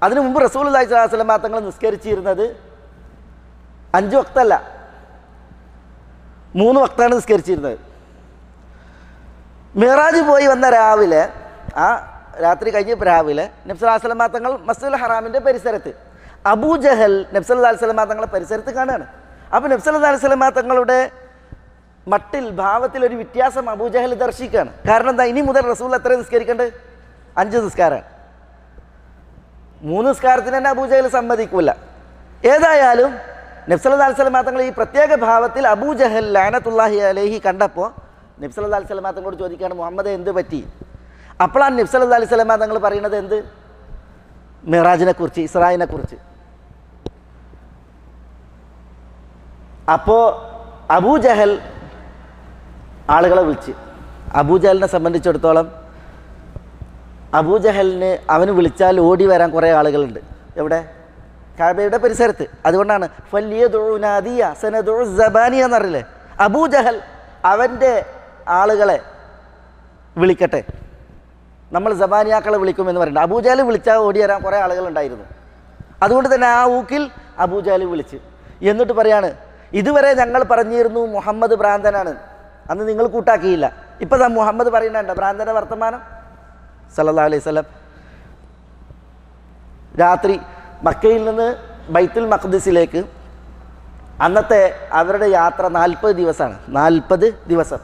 അതിനു മുമ്പ് റസൂലുള്ളാഹി സ്വല്ലല്ലാഹു അലൈഹി വസല്ലം തങ്ങൾ നിസ്കരിച്ചിരുന്നത് 5 വക്തല്ല, 3 വക്താണ് നിസ്കരിച്ചിരുന്നത്. മിഅ്റാജ് പോയി വന്ന രാവിലെ, ആ രാത്രി കഴിഞ്ഞ് രാവിലെ നബി സല്ലല്ലാഹു അലൈഹി വസല്ലം തങ്ങൾ മസ്ജിദുൽ ഹറാമിൻ്റെ പരിസരത്ത് അബൂജഹൽ നബി സല്ലല്ലാഹു അലൈഹി വസല്ലം തങ്ങളെ പരിസരത്ത് കാണുകയാണ്. അപ്പോൾ നബി സല്ലല്ലാഹു അലൈഹി വസല്ലം തങ്ങളുടെ മട്ടിൽ ഭാവത്തിലൊരു വ്യത്യാസം അബൂജഹൽ ദർശിക്കുകയാണ്. കാരണം എന്താ? ഇനി മുതൽ റസൂൽ എത്ര നിസ്കരിക്കേണ്ടത്? 5 നിസ്കാരമാണ്. 3 നിസ്കാരത്തിന് തന്നെ അബൂജഹൽ സമ്മതിക്കില്ല. ഏതായാലും നബി സല്ലല്ലാഹു അലൈഹി വസല്ലം തങ്ങൾ ഈ പ്രത്യേക ഭാവത്തിൽ അബൂജഹൽ ലഅനത്തുല്ലാഹി അലൈഹി കണ്ടപ്പോൾ നബി സല്ലല്ലാഹു അലൈഹി വസല്ലം തങ്ങളോട് ചോദിക്കുകയാണ് മുഹമ്മദ് എന്ത് പറ്റി? അപ്പോഴാണ് നബി സല്ലല്ലാഹു അലൈഹി വസല്ലം തങ്ങൾ പറയുന്നത് എന്ത്? മിഅ്റാജിനെ കുറിച്ച്, ഇസ്രായിനെ കുറിച്ച്. അപ്പോൾ അബൂജഹൽ ആളുകളെ വിളിച്ച്, അബൂജഹലിനെ സംബന്ധിച്ചിടത്തോളം അബൂജഹലിന് അവന് വിളിച്ചാൽ ഓടി വരാൻ കുറേ ആളുകളുണ്ട്. എവിടെ? കഅബയുടെ പരിസരത്ത്. അതുകൊണ്ടാണ് ഫല്യദഉ നാദിയ സനദഉ സബാനിയ എന്നറിയില്ലേ? അബൂജഹൽ അവൻ്റെ ആളുകളെ, വിളിക്കട്ടെ, നമ്മൾ സബാനിയാക്കളെ വിളിക്കുമെന്ന് പറയുന്നത്. അബൂജഹൽ വിളിച്ചാൽ ഓടി വരാൻ കുറേ ആളുകളുണ്ടായിരുന്നു. അതുകൊണ്ട് തന്നെ ആ ഊക്കിൽ അബൂജഹൽ വിളിച്ച് എന്നിട്ട് പറയാണ്, ഇതുവരെ ഞങ്ങൾ പറഞ്ഞിരുന്നു മുഹമ്മദ് ഭ്രാന്തനാണ്, അന്ന് നിങ്ങൾ കൂട്ടാക്കിയില്ല. ഇപ്പം മുഹമ്മദ് പറയുന്നുണ്ട് ഭ്രാന്തൻ്റെ വർത്തമാനം. സല്ലല്ലാഹു അലൈഹി വസല്ലം രാത്രി മക്കയിൽ നിന്ന് ബൈത്തുൽ മഖ്ദിസിലേക്ക് അന്നത്തെ അവരുടെ യാത്ര 40 ദിവസമാണ്. 40 ദിവസം.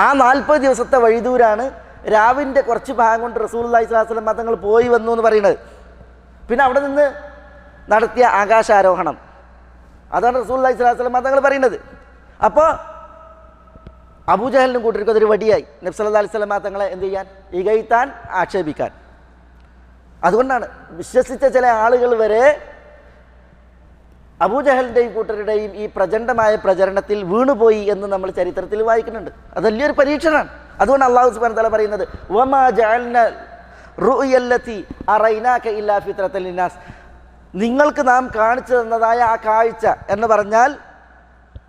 ആ 40 ദിവസത്തെ വഴിദൂരാണ്. രാവിൻ്റെ കുറച്ച് ഭാഗം കൊണ്ട് റസൂലുള്ളാഹി സ്വല്ലല്ലാഹു അലൈഹി വസല്ലം തങ്ങൾ പോയി വന്നു എന്ന് പറയുന്നത്. പിന്നെ അവിടെ നിന്ന് നടത്തിയ ആകാശാരോഹണം, അതാണ് റസൂലുള്ളാഹി സ്വല്ലല്ലാഹു അലൈഹി വസല്ലം തങ്ങൾ പറയുന്നത്. അപ്പോൾ അബൂജഹലിനും കൂട്ടർക്കും അതൊരു വടിയായി നബി സല്ലല്ലാഹു അലൈഹി വസല്ലം തങ്ങളെ എന്ത് ചെയ്യാൻ, ഇകഴ്ത്താൻ, ആക്ഷേപിക്കാൻ. അതുകൊണ്ടാണ് വിശ്വസിച്ച ചില ആളുകൾ വരെ അബൂജഹലിൻ്റെയും കൂട്ടരുടെയും ഈ പ്രചണ്ഡമായ പ്രചരണത്തിൽ വീണുപോയി എന്ന് നമ്മൾ ചരിത്രത്തിൽ വായിക്കുന്നുണ്ട്. അത് വലിയൊരു പരീക്ഷണമാണ്. അതുകൊണ്ട് അല്ലാഹു സുബ്ഹാനഹു വ തആല പറയുന്നത് വമാ ജഅൽന റുഅയല്ലതി അറൈനാക ഇല്ലാ ഫിത്രത്തൽ ലിന്നാസ്, നിങ്ങൾക്ക് നാം കാണിച്ചു തന്നതായ ആ കാഴ്ച എന്ന് പറഞ്ഞാൽ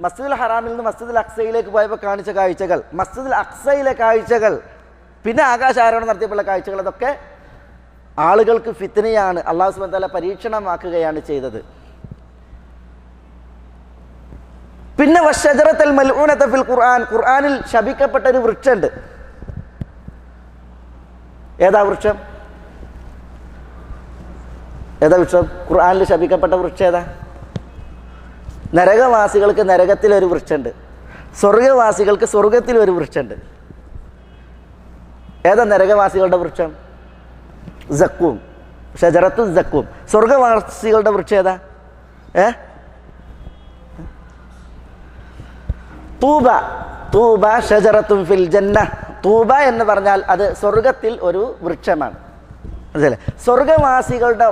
മസ്ജിദുൽ ഹറാമിൽ നിന്ന് മസ്ജിദുൽ അക്സയിലേക്ക് പോയപ്പോൾ കാണിച്ച കാഴ്ചകൾ, മസ്ജിദുൽ അക്സയിലെ കാഴ്ചകൾ, പിന്നെ ആകാശാരോഹണം നടത്തിയപ്പോഴുള്ള കാഴ്ചകൾ, അതൊക്കെ ആളുകൾക്ക് ഫിത്നയാണ്, അല്ലാഹു സുബ്ഹാനഹു വ തആല പരീക്ഷണമാക്കുകയാണ് ചെയ്തത്. പിന്നെ വശജറത്തുൽ മൽഊനത ഫിൽ ഖുർആൻ, ഖുർആനിൽ ശപിക്കപ്പെട്ട ഒരു വൃക്ഷമുണ്ട്. ഏതാ വൃക്ഷം? ഏതാ വൃക്ഷം? ഖുർആനിൽ ശപിക്കപ്പെട്ട വൃക്ഷം ഏതാ? നരകവാസികൾക്ക് നരകത്തിലൊരു വൃക്ഷമുണ്ട്, സ്വർഗവാസികൾക്ക് സ്വർഗത്തിലൊരു വൃക്ഷമുണ്ട്. ഏതാ നരകവാസികളുടെ വൃക്ഷം? സക്കൂം, ഷജറത്തു സക്കൂം. സ്വർഗവാസികളുടെ വൃക്ഷം ഏതാ? തൂബ. തൂബ ഷജറത്തുൻ ഫിൽ ജന്ന. തൂബ എന്ന് പറഞ്ഞാൽ അത് സ്വർഗത്തിൽ ഒരു വൃക്ഷമാണ്. മനസ്സിലെ? സ്വർഗവാസികളുടെ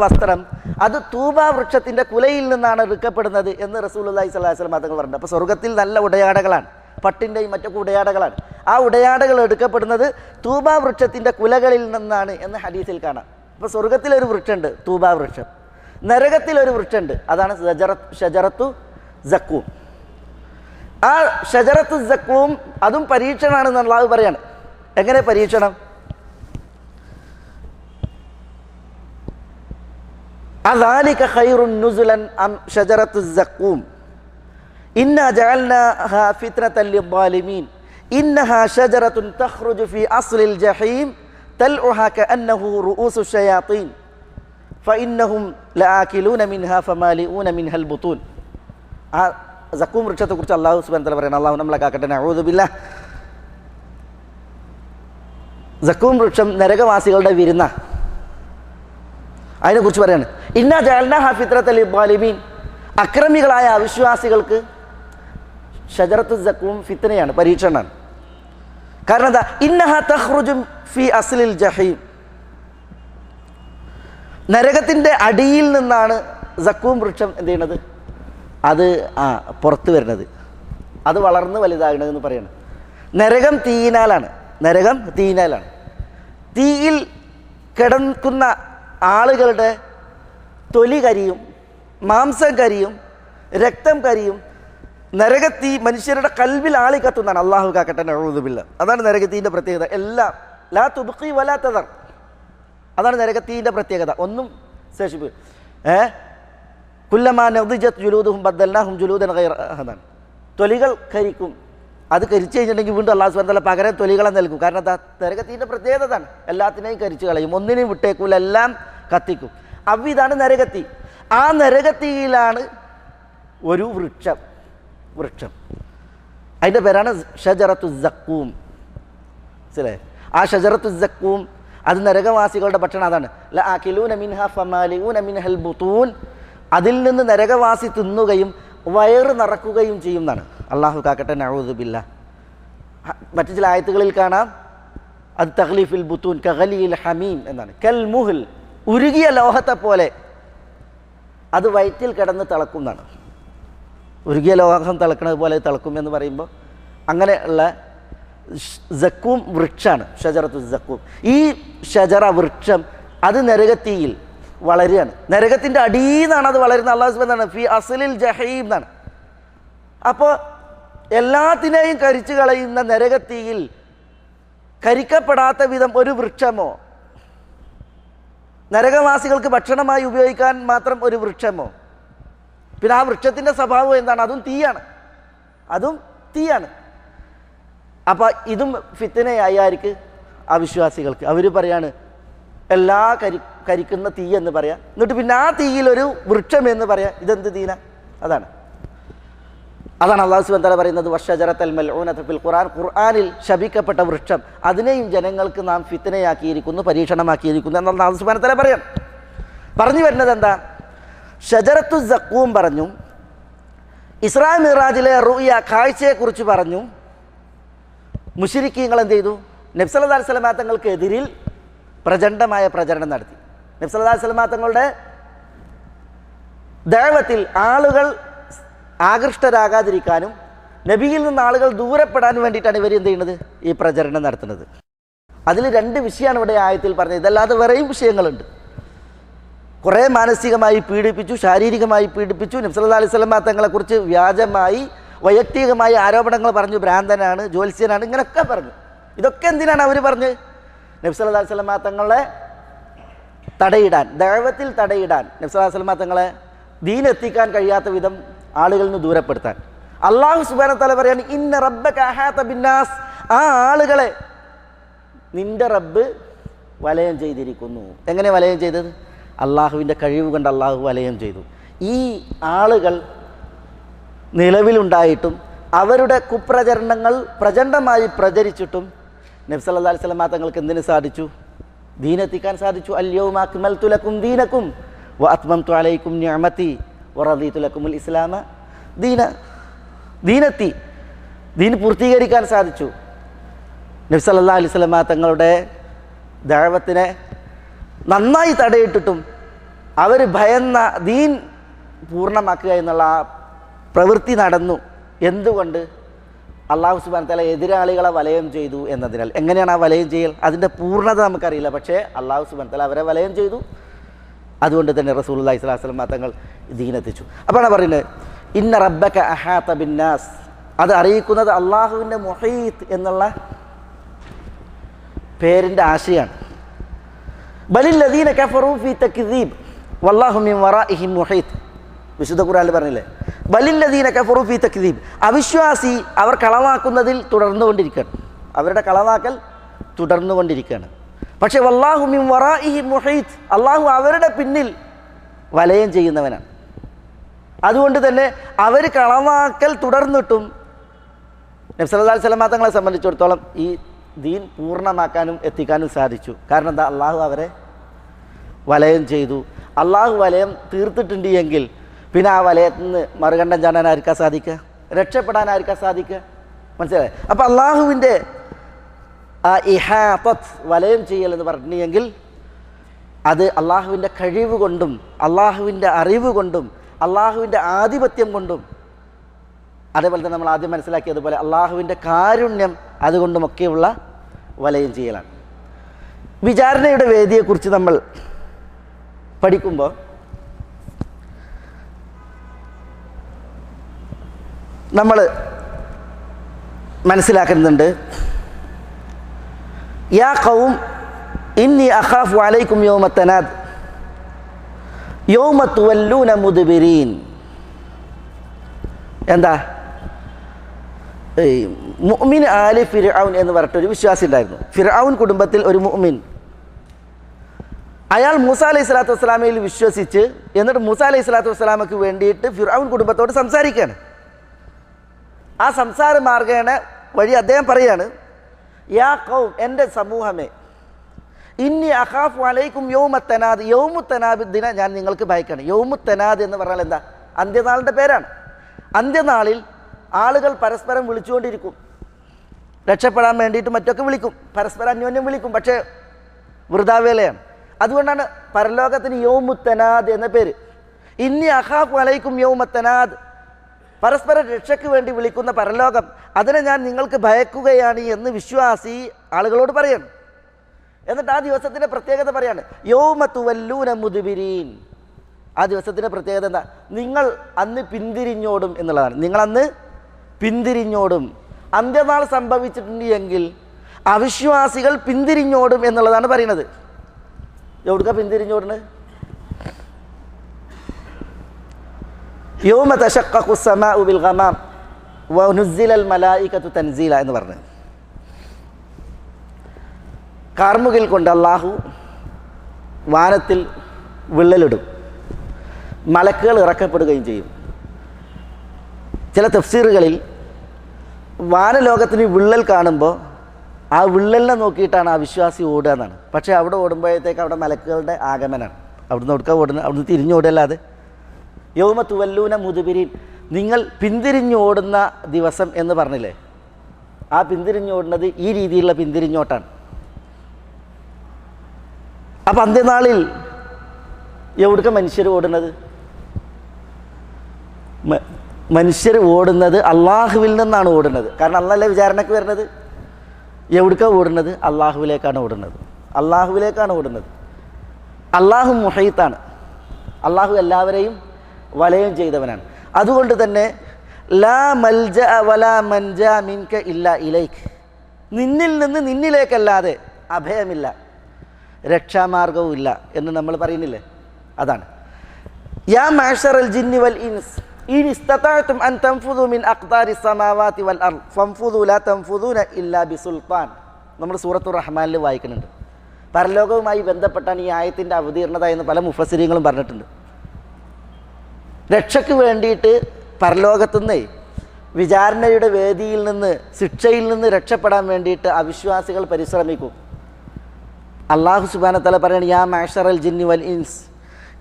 വസ്ത്രം അത് തൂബ വൃക്ഷത്തിൻ്റെ കുലയിൽ നിന്നാണ് എടുക്കപ്പെടുന്നത് എന്ന് റസൂലുള്ളാഹി സ്വല്ലല്ലാഹു അലൈഹി വസല്ലം തങ്ങൾ പറഞ്ഞത്. അപ്പോൾ സ്വർഗത്തിൽ നല്ല ഉടയാടകളാണ്, പട്ടിൻ്റെയും മറ്റൊക്കെ ഉടയാടകളാണ്. ആ ഉടയാടകൾ എടുക്കപ്പെടുന്നത് തൂബ വൃക്ഷത്തിൻ്റെ കുലകളിൽ നിന്നാണ് എന്ന് ഹദീസിൽ കാണാം. അപ്പോൾ സ്വർഗത്തിലൊരു വൃക്ഷമുണ്ട്, തൂബ വൃക്ഷം. നരകത്തിലൊരു വൃക്ഷമുണ്ട്, അതാണ് ഷജറത്തു സക്കൂം. ആ ഷജറത്തു സക്കൂം അതും പരീക്ഷണമാണെന്ന് അല്ലാഹു പറയാണ്. എങ്ങനെ പരീക്ഷണം? അദാലിക ഖൈറുൻ നുസുലൻ അം ഷജറത്തു സക്കൂം ഇന്നാ ജഅൽനാഹാ ഫിത്നതൻ ലിദ്ദാലിമീൻ ഇന്നഹാ ഷജറത്തുൻ തഖ്റുജു ഫീ അസ്ലിൽ ജഹീം തൽഉഹാ കഅന്നഹു റൂഉസു ശയാത്തീൻ ഫഇന്നഹും ലആകിലൂന മിൻഹാ ഫമാലിഊന മിൻഹൽ ബുതൂൻ. ആ സക്കൂം വൃക്ഷത്തെക്കുറിച്ച് അല്ലാഹു സുബ്ഹാനഹു വ തആല പറയുന്നത്, അല്ലാഹു നമ്മളെ കാക്കട്ടെ, നഊദു ബില്ലാഹ്. സക്കൂം വൃക്ഷം നരകവാസികളുടെ വിരുന്ന. അതിനെക്കുറിച്ച് പറയാണ്, ഇന്നാ ജഅൽനാഹാ ഫിത്നതൻ ലിദ്ദാലിമീൻ, അക്രമികളായ അവിശ്വാസികൾക്ക് ഷജറത്തു സക്കൂം ഫിത്നയാണ്, പരീക്ഷണമാണ്. കാരണം എന്താ? ഇന്നഹാ തഖ്റുജു ഫീ അസ്ലിൽ ജഹീം, നരകത്തിൻ്റെ അടിയിൽ നിന്നാണ് സക്കൂം വൃക്ഷം എന്ത് ചെയ്യണത്, അത് പുറത്ത് വരുന്നത്, അത് വളർന്ന് വലുതാകണമെന്ന് പറയണം. നരകം തീയിനാലാണ്. തീയിൽ കിടക്കുന്ന ആളുകളുടെ തൊലി കരിയും, മാംസം കരിയും, രക്തം കരിയും. നരകത്തീ മനുഷ്യരുടെ കൽബിൽ ആളി കത്തുന്നതാണ്. അല്ലാഹു കാക്കട്ടെ, നഊദു ബില്ലാഹ്. അതാണ് നരകത്തീൻ്റെ പ്രത്യേകത. എല്ലാം ലാ തുബ്ഖി വലാ തദർ, അതാണ് നരകത്തീൻ്റെ പ്രത്യേകത. ഒന്നും ശേഷിപ്പ്. കുല്ലമാ നദിജത് ജുലൂദുഹും ബദ്ദൽനാഹും ജുലൂദൻ ഗൈറ, അതാണ്. തൊലികൾ കരിക്കും. അത് കരിച്ചു കഴിഞ്ഞിട്ടുണ്ടെങ്കിൽ വീണ്ടും അല്ലാഹു സുബ്ഹാനഹു വ തആല പകരം തൊലികളെ നൽകും. കാരണം എന്താ? നരകത്തീൻ്റെ പ്രത്യേകത അതാണ്. എല്ലാത്തിനെയും കരിച്ചു കളയും, ഒന്നിനെയും വിട്ടേക്കൂല, എല്ലാം കത്തിക്കും. ഇതാണ് നരകത്തീ. ആ നരകത്തീയിലാണ് ഒരു വൃക്ഷം. അതിൻ്റെ പേരാണ് ഷജറത്തു സക്കൂം. മനസ്സിലായേ? ആ ഷജറത്തു സക്കൂം അത് നരകവാസികളുടെ ഭക്ഷണം. അതാണ് ലആകിലൂന മിൻഹാ ഫമാലിഊന മിൻഹൽ ബുതൂൻ, അതിൽ നിന്ന് നരകവാസി തിന്നുകയും വയറ് നിറക്കുകയും ചെയ്യുന്നതാണ്. അല്ലാഹു കാക്കട്ടെ, നഊദു ബില്ലാഹ്. മറ്റു ചില ആയത്തുകളിൽ കാണാം, അത് തഗ്ലീഫിൽ ബുത്തൂൻ കഗലിയിൽ ഹമീം എന്നാണ്. കൽ മുഹൽ, ഉരുകിയ ലോഹത്തെ പോലെ അത് വയറ്റിൽ കിടന്ന് തിളക്കുന്നതാണ്. ഉരുകിയ ലോഹം തിളക്കുന്നത് പോലെ തിളക്കും എന്ന് പറയുമ്പോൾ അങ്ങനെയുള്ള സക്കൂം വൃക്ഷമാണ് ഷജറത്തു സക്കൂം. ഈ ഷജറ വൃക്ഷം അത് നരകത്തീയിൽ വളരുകയാണ്. നരകത്തിൻ്റെ അടിയിൽ നിന്നാണ് അത് വളരുന്നത്. അല്ലാഹു സുബ്ഹാനഹു വ തആല ഫീ അസ്ലിൽ ജഹീം എന്നാണ്. അപ്പോൾ എല്ലാത്തിനെയും കരിച്ചു കളയുന്ന നരകത്തീയിൽ കരിക്കപ്പെടാത്ത വിധം ഒരു വൃക്ഷമോ, നരകവാസികൾക്ക് ഭക്ഷണമായി ഉപയോഗിക്കാൻ മാത്രം ഒരു വൃക്ഷമോ, പിന്നെ ആ വൃക്ഷത്തിൻ്റെ സ്വഭാവം എന്താണ്? അതും തീയാണ്. അപ്പം ഇതും ഫിത്തനയായി ആർക്ക്? അവിശ്വാസികൾക്ക്. അവർ പറയാണ് എല്ലാ കരിക്കുന്ന തീ എന്ന് പറയാം, എന്നിട്ട് പിന്നെ ആ തീയിലൊരു വൃക്ഷം എന്ന് പറയാം. ഇതെന്ത് തീന? അതാണ് അള്ളാഹു സുബ്ഹാനഹു വ തആല പറയുന്നത് വശജറത്തൽ മൽഊനത ഫിൽ ഖുർആൻ, ഖുർആനിൽ ശപിക്കപ്പെട്ട വൃക്ഷം, അതിനെയും ജനങ്ങൾക്ക് നാം ഫിത്നയാക്കിയിരിക്കുന്നു, പരീക്ഷണമാക്കിയിരിക്കുന്നു എന്ന് അള്ളാഹു സുബ്ഹാനഹു വ തആല പറയാണ്. പറഞ്ഞു വരുന്നത് എന്താ? ഷജറത്തു സഖൂം പറഞ്ഞു, ഇസ്രാ മിറാജിലെ റുയ കാഴ്ചയെക്കുറിച്ച് പറഞ്ഞു. മുശ്രിക്കീങ്ങൾ എന്ത് ചെയ്തു? നബി സല്ലല്ലാഹു അലൈഹി വസല്ലം തങ്ങൾക്ക് എതിരിൽ പ്രചണ്ഡമായ പ്രചരണം നടത്തി. നബി സല്ലല്ലാഹു അലൈഹി വസല്ലം തങ്ങളുടെ ദഅവത്തിൽ ആളുകൾ ആകൃഷ്ടരാകാതിരിക്കാനും നബിയിൽ നിന്ന് ആളുകൾ ദൂരപ്പെടാനും വേണ്ടിയിട്ടാണ് ഇവർ എന്ത് ചെയ്യുന്നത്? ഈ പ്രചരണം നടത്തുന്നത്. അതിൽ രണ്ട് വിഷയമാണ് ഇവിടെ ആയത്തിൽ പറഞ്ഞത്. ഇതല്ലാതെ വേറെയും വിഷയങ്ങളുണ്ട്. കുറേ മാനസികമായി പീഡിപ്പിച്ചു, ശാരീരികമായി പീഡിപ്പിച്ചു. നബി സല്ലല്ലാഹു അലൈഹി വസല്ലം തങ്ങളെക്കുറിച്ച് വ്യാജമായി വൈയക്തികമായ ആരോപണങ്ങൾ പറഞ്ഞു. ഭ്രാന്തനാണ്, ജ്യോത്സ്യനാണ്, ഇങ്ങനെയൊക്കെ പറഞ്ഞു. ഇതൊക്കെ എന്തിനാണ് അവർ പറഞ്ഞ്? നബി സല്ലല്ലാഹു അലൈഹി വസല്ലം തങ്ങളെ തടയിടാൻ, ദഅവത്തിൽ തടയിടാൻ, നബി സല്ലല്ലാഹു അലൈഹി വസല്ലം തങ്ങളെ ദീൻ എത്തിക്കാൻ കഴിയാത്ത വിധം ആളുകളിൽ നിന്ന് ദൂരപ്പെടുത്താൻ. അല്ലാഹു സുബ്ഹാനഹു വ തആല പറയാണ് ഇന്ന റബ്ബക അഹാത ബിന്നാസ്, ആ ആളുകളെ നിന്റെ റബ്ബ് വലയം ചെയ്തിരിക്കുന്നു. എങ്ങനെ വലയം ചെയ്തത്? അള്ളാഹുവിൻ്റെ കഴിവ് കൊണ്ട് അള്ളാഹു വലയം ചെയ്തു. ഈ ആളുകൾ നിലവിലുണ്ടായിട്ടും അവരുടെ കുപ്രചരണങ്ങൾ പ്രചണ്ഡമായി പ്രചരിച്ചിട്ടും നബി സല്ലല്ലാഹു അലൈഹി വസല്ലം തങ്ങൾക്ക് എന്തിനു സാധിച്ചു? ദീനെത്തിക്കാൻ സാധിച്ചു. അൽയൗമ അക്മൽതു ലക്കും ദീനക്കും വ അത്മംതു അലൈക്കും നിഅമതി വ റദീതു ലക്കുമുൽ ഇസ്ലാമ ദീനെത്തി, ദീൻ പൂർത്തീകരിക്കാൻ സാധിച്ചു. നബി സല്ലല്ലാഹു അലൈഹി വസല്ലം തങ്ങളുടെ ദഅവത്തിനെ നന്നായി തടയിട്ടിട്ടും അവർ ഭയന്ന ദീൻ പൂർണ്ണമാക്കുക എന്നുള്ള ആ പ്രവൃത്തി നടന്നു. എന്തുകൊണ്ട്? അള്ളാഹു സുബ്ഹാനഹു വ തആല എതിരാളികളെ വലയം ചെയ്തു എന്നതിനാൽ. എങ്ങനെയാണ് ആ വലയം ചെയ്യൽ? അതിൻ്റെ പൂർണ്ണത നമുക്കറിയില്ല. പക്ഷേ അള്ളാഹു സുബ്ഹാനഹു വ തആല അവരെ വലയം ചെയ്തു. അതുകൊണ്ട് തന്നെ റസൂലുള്ളാഹി സ്വല്ലല്ലാഹു അലൈഹി വസല്ലം തങ്ങൾ ദീനെത്തിച്ചു. അപ്പോഴാണ് പറയുന്നത് ഇന്ന റബ്ബക അഹാത ബിന്നാസ്. അത് അറിയിക്കുന്നത് അള്ളാഹുവിൻ്റെ മുഹീത്ത് എന്നുള്ള പേരിൻ്റെ ആശയാണ്. ബലില്ലദീന കഫറൂ ഫീ തക്ദീബ് വല്ലാഹു മിൻ വറാഇഹിം മുഹീത്ത്. വിശുദ്ധ ഖുർആനിൽ പറഞ്ഞില്ലേ, ബലില്ലദീന കഫറൂ ഫീ തക്ദീബ്. അവിശ്വാസി അവർ കളവാക്കുന്നതിൽ തുടർന്നുകൊണ്ടിരിക്കുകയാണ്. അവരുടെ കളവാക്കൽ തുടർന്നുകൊണ്ടിരിക്കുകയാണ്. പക്ഷേ വല്ലാഹു മിൻ വറാഇഹിം മുഹീത്ത്, അള്ളാഹു അവരുടെ പിന്നിൽ വലയം ചെയ്യുന്നവനാണ്. അതുകൊണ്ട് തന്നെ അവർ കളവാക്കൽ തുടർന്നിട്ടും നബി സല്ലല്ലാഹു അലൈഹി വസല്ലം തങ്ങളെ സംബന്ധിച്ചിടത്തോളം ഈ ദീൻ പൂർണ്ണമാക്കാനും എത്തിക്കാനും സാധിച്ചു. കാരണം എന്താ? അള്ളാഹു അവരെ വലയം ചെയ്തു. അള്ളാഹു വലയം തീർത്തിട്ടുണ്ട് എങ്കിൽ പിന്നെ ആ വലയത്തിൽ നിന്ന് മറുകണ്ഠം ചാടാൻ ആർക്കാ സാധിക്കുക? രക്ഷപ്പെടാൻ ആർക്കാ സാധിക്കുക? മനസ്സിലായി? അപ്പം അള്ളാഹുവിൻ്റെ ആ ഇഹാത്തത്ത്, വലയം ചെയ്യൽ എന്ന് പറഞ്ഞെങ്കിൽ അത് അള്ളാഹുവിൻ്റെ കഴിവ് കൊണ്ടും അള്ളാഹുവിൻ്റെ അറിവ് കൊണ്ടും അള്ളാഹുവിൻ്റെ ആധിപത്യം കൊണ്ടും, അതേപോലെ തന്നെ നമ്മൾ ആദ്യം മനസ്സിലാക്കിയതുപോലെ അള്ളാഹുവിൻ്റെ കാരുണ്യം അതുകൊണ്ടുമൊക്കെയുള്ള വലയം ചെയ്യലാണ്. വിചാരണയുടെ വേദിയെക്കുറിച്ച് നമ്മൾ പഠിക്കുമ്പോൾ നമ്മൾ മനസ്സിലാക്കുന്നുണ്ട്, യാ ഖൗം ഇന്നി അഖാഫു അലൈക്കും യൗമ തനാദ് യൗമ തുവല്ലൂന മുദ്ബിരീൻ. എന്താ? മുഅ്മിൻ ആലി ഫിർഔൻ എന്ന് പറഞ്ഞിട്ടൊരു വിശ്വാസി ഉണ്ടായിരുന്നു. ഫിർഔൻ കുടുംബത്തിൽ ഒരു മുഅ്മിൻ. അയാൾ മൂസ അലൈഹി സ്വലാത്തു വസ്സലാമയിൽ വിശ്വസിച്ച് എന്നിട്ട് മൂസ അലൈഹി സ്വലാത്തു വസ്സലാമക്ക് വേണ്ടിയിട്ട് ഫിർഔൻ കുടുംബത്തോട് സംസാരിക്കുകയാണ്. ആ സംസാര മാർഗേണ വഴി അദ്ദേഹം പറയാണ്, യാ ഖൗം, എൻ്റെ സമൂഹമേ, ഇന്നി അഖാഫു അലൈക്കും യൗമ തനാദ്, യൗമു തനാദ് ദിന ഞാൻ നിങ്ങൾക്ക് ഭയക്കാണ്. യൗമു തനാദ് എന്ന് പറഞ്ഞാൽ എന്താ? അന്ത്യനാളിൻ്റെ പേരാണ്. അന്ത്യനാളിൽ ആളുകൾ പരസ്പരം വിളിച്ചുകൊണ്ടിരിക്കും. രക്ഷപ്പെടാൻ വേണ്ടിയിട്ട് മറ്റൊക്കെ വിളിക്കും, പരസ്പരം അന്യോന്യം വിളിക്കും. പക്ഷേ വൃഥാവേലയാണ്. അതുകൊണ്ടാണ് പരലോകത്തിന് യൗമു തനാദ് എന്ന പേര്. ഇന്നി അഖാഫു അലൈക്കും യൗമ തനാദ്, പരസ്പര രക്ഷയ്ക്ക് വേണ്ടി വിളിക്കുന്ന പരലോകം, അതിനെ ഞാൻ നിങ്ങൾക്ക് ഭയക്കുകയാണ് എന്ന് വിശ്വാസി ആളുകളോട് പറയണം. എന്നിട്ട് ആ ദിവസത്തിൻ്റെ പ്രത്യേകത പറയാണ്, യൗമ തുവല്ലൂന മുദ്ബിരീൻ. ആ ദിവസത്തിൻ്റെ പ്രത്യേകത എന്താ? നിങ്ങൾ അന്ന് പിന്തിരിഞ്ഞോടും എന്നുള്ളതാണ്. നിങ്ങളന്ന് പിന്തിരിഞ്ഞോടും. അന്ത്യനാൾ സംഭവിച്ചിട്ടുണ്ട് എങ്കിൽ അവിശ്വാസികൾ പിന്തിരിഞ്ഞോടും എന്നുള്ളതാണ് പറയുന്നത്. എവിടുക്ക പിന്തിരിഞ്ഞോടുന്നത്? യൗമ തശഖഖു സ്സമാഉ ബിൽ ഗമാം വനുസ്സിലൽ മലായികതു തൻസീല എന്ന് പറഞ്ഞത്. കാർമുകിൽ കൊണ്ട് അള്ളാഹു വാനത്തിൽ വിള്ളലിടും, മലക്കുകൾ ഇറക്കപ്പെടുകയും ചെയ്യും. ചില തഫ്സീറുകളിൽ വാനലോകത്തിന് വിള്ളൽ കാണുമ്പോൾ ആ വിള്ളലിനെ നോക്കിയിട്ടാണ് ആ വിശ്വാസി ഓടുക എന്നാണ്. പക്ഷേ അവിടെ ഓടുമ്പോഴത്തേക്ക് അവിടെ മലക്കുകളുടെ ആഗമനമാണ്. അവിടുന്ന് ഒടുക്ക ഓടുന്നത്, അവിടുന്ന് തിരിഞ്ഞോടല്ലാതെ. യൗമ തുവല്ലൂന മുദ്ബിരീൻ, നിങ്ങൾ പിന്തിരിഞ്ഞോടുന്ന ദിവസം എന്ന് പറഞ്ഞില്ലേ, ആ പിന്തിരിഞ്ഞോടുന്നത് ഈ രീതിയിലുള്ള പിന്തിരിഞ്ഞോട്ടാണ്. അപ്പം അന്ത്യനാളിൽ എവിടുക്ക മനുഷ്യർ ഓടുന്നത്? മനുഷ്യർ ഓടുന്നത് അള്ളാഹുവിൽ നിന്നാണ് ഓടുന്നത്. കാരണം അള്ളാഹല്ലേ വിചാരണയ്ക്ക് വരുന്നത്. എവിടുക്കാണ് ഓടുന്നത്? അള്ളാഹുവിലേക്കാണ് ഓടുന്നത്. അള്ളാഹുവിലേക്കാണ് ഓടുന്നത്. അള്ളാഹു മുഹീത്താണ്. അള്ളാഹു എല്ലാവരെയും വലയം ചെയ്തവനാണ്. അതുകൊണ്ട് തന്നെ ലാ മൽജ വലാ മൻജ മിൻക ഇല്ലാ ഇലൈക്, നിന്നിൽ നിന്ന് നിന്നിലേക്കല്ലാതെ അഭയമില്ല, രക്ഷാമാർഗവും ഇല്ല എന്ന് നമ്മൾ പറയുന്നില്ലേ, അതാണ്. യാ മഅ്ശറൽ ജിന്നി വൽ ഇൻസ് ഇൻ ഇസ്തതഅതും അൻ തൻഫുദു മിൻ അഖ്താരി സമാവാതി വൽ അർദ് ഫൻഫുദു ലാ തൻഫുദൂന ഇല്ലാ ബിസുൽത്താൻ. നമ്മൾ സൂറത്തുർ റഹ്മാനിൽ വായിക്കുന്നുണ്ട്. പരലോകവുമായി ബന്ധപ്പെട്ടാണ് ഈ ആയത്തിൻ്റെ അവതീർണത എന്ന് പല മുഫസ്സിരീങ്ങളും പറഞ്ഞിട്ടുണ്ട്. രക്ഷയ്ക്ക് വേണ്ടിയിട്ട് പരലോകത്തുനിന്ന്, വിചാരണയുടെ വേദിയിൽ നിന്ന്, ശിക്ഷയിൽ നിന്ന് രക്ഷപ്പെടാൻ വേണ്ടിയിട്ട് അവിശ്വാസികൾ പരിശ്രമിക്കും. അല്ലാഹു സുബ്ഹാനഹു വ തആല പറയുന്നത് യാ മഅ്ശറൽ ജിന്നി വൽ ഇൻസ്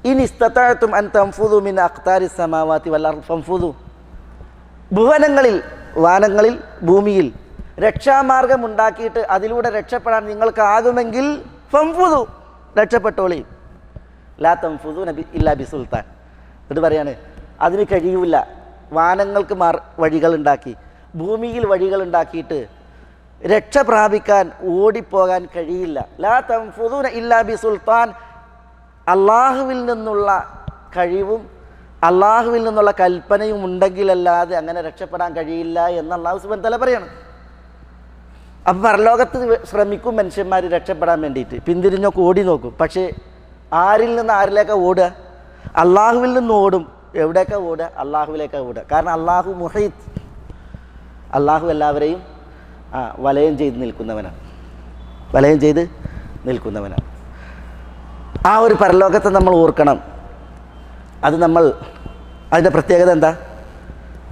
ഇൻ ഇസ്തതഅതും അൻ തൻഫുദു മിൻ അഖ്താരി സമാവാതി വൽ അർദ് ഫൻഫുദു. ഭുവനങ്ങളിൽ, വാനങ്ങളിൽ, ഭൂമിയിൽ രക്ഷാമാർഗം ഉണ്ടാക്കിയിട്ട് അതിലൂടെ രക്ഷപ്പെടാൻ നിങ്ങൾക്കാകുമെങ്കിൽ ഫൻഫുദു, രക്ഷപ്പെട്ടോളി. ലാ തൻഫുദു ഇല്ലാ ബിസുൽത്താൻ. എന്നിട്ട് പറയാണ് അതിന് കഴിയൂല. വാനങ്ങൾക്ക് വഴികളുണ്ടാക്കി, ഭൂമിയിൽ വഴികളുണ്ടാക്കിയിട്ട് രക്ഷ പ്രാപിക്കാൻ, ഓടിപ്പോകാൻ കഴിയില്ല. ലാ തൻഫുദൂന ഇല്ലാ ബിസുൽത്താൻ. അള്ളാഹുവിൽ നിന്നുള്ള കഴിവും അള്ളാഹുവിൽ നിന്നുള്ള കൽപ്പനയും ഉണ്ടെങ്കിലല്ലാതെ അങ്ങനെ രക്ഷപ്പെടാൻ കഴിയില്ല എന്ന് അല്ലാഹു സുബ്ഹാനഹു വ തആല പറയാണ്. അപ്പം പരലോകത്ത് ശ്രമിക്കും മനുഷ്യന്മാർ രക്ഷപ്പെടാൻ വേണ്ടിയിട്ട്, പിന്തിരിഞ്ഞൊക്കെ ഓടി നോക്കും. പക്ഷേ ആരിൽ നിന്ന് ആരിലേക്കാണ് ഓടുക? അള്ളാഹുവിൽ നിന്ന് ഓടും. എവിടേക്കാണ് ഓടുക? അള്ളാഹുവിലേക്കാണ് ഓടുക. കാരണം അള്ളാഹു മുഹീത്ത്, അള്ളാഹു എല്ലാവരെയും വലയം ചെയ്ത് നിൽക്കുന്നവനാണ്, വലയം ചെയ്ത് നിൽക്കുന്നവനാണ്. ആ ഒരു പരലോകത്തെ നമ്മൾ ഓർക്കണം. അത് അതിൻ്റെ പ്രത്യേകത എന്താ?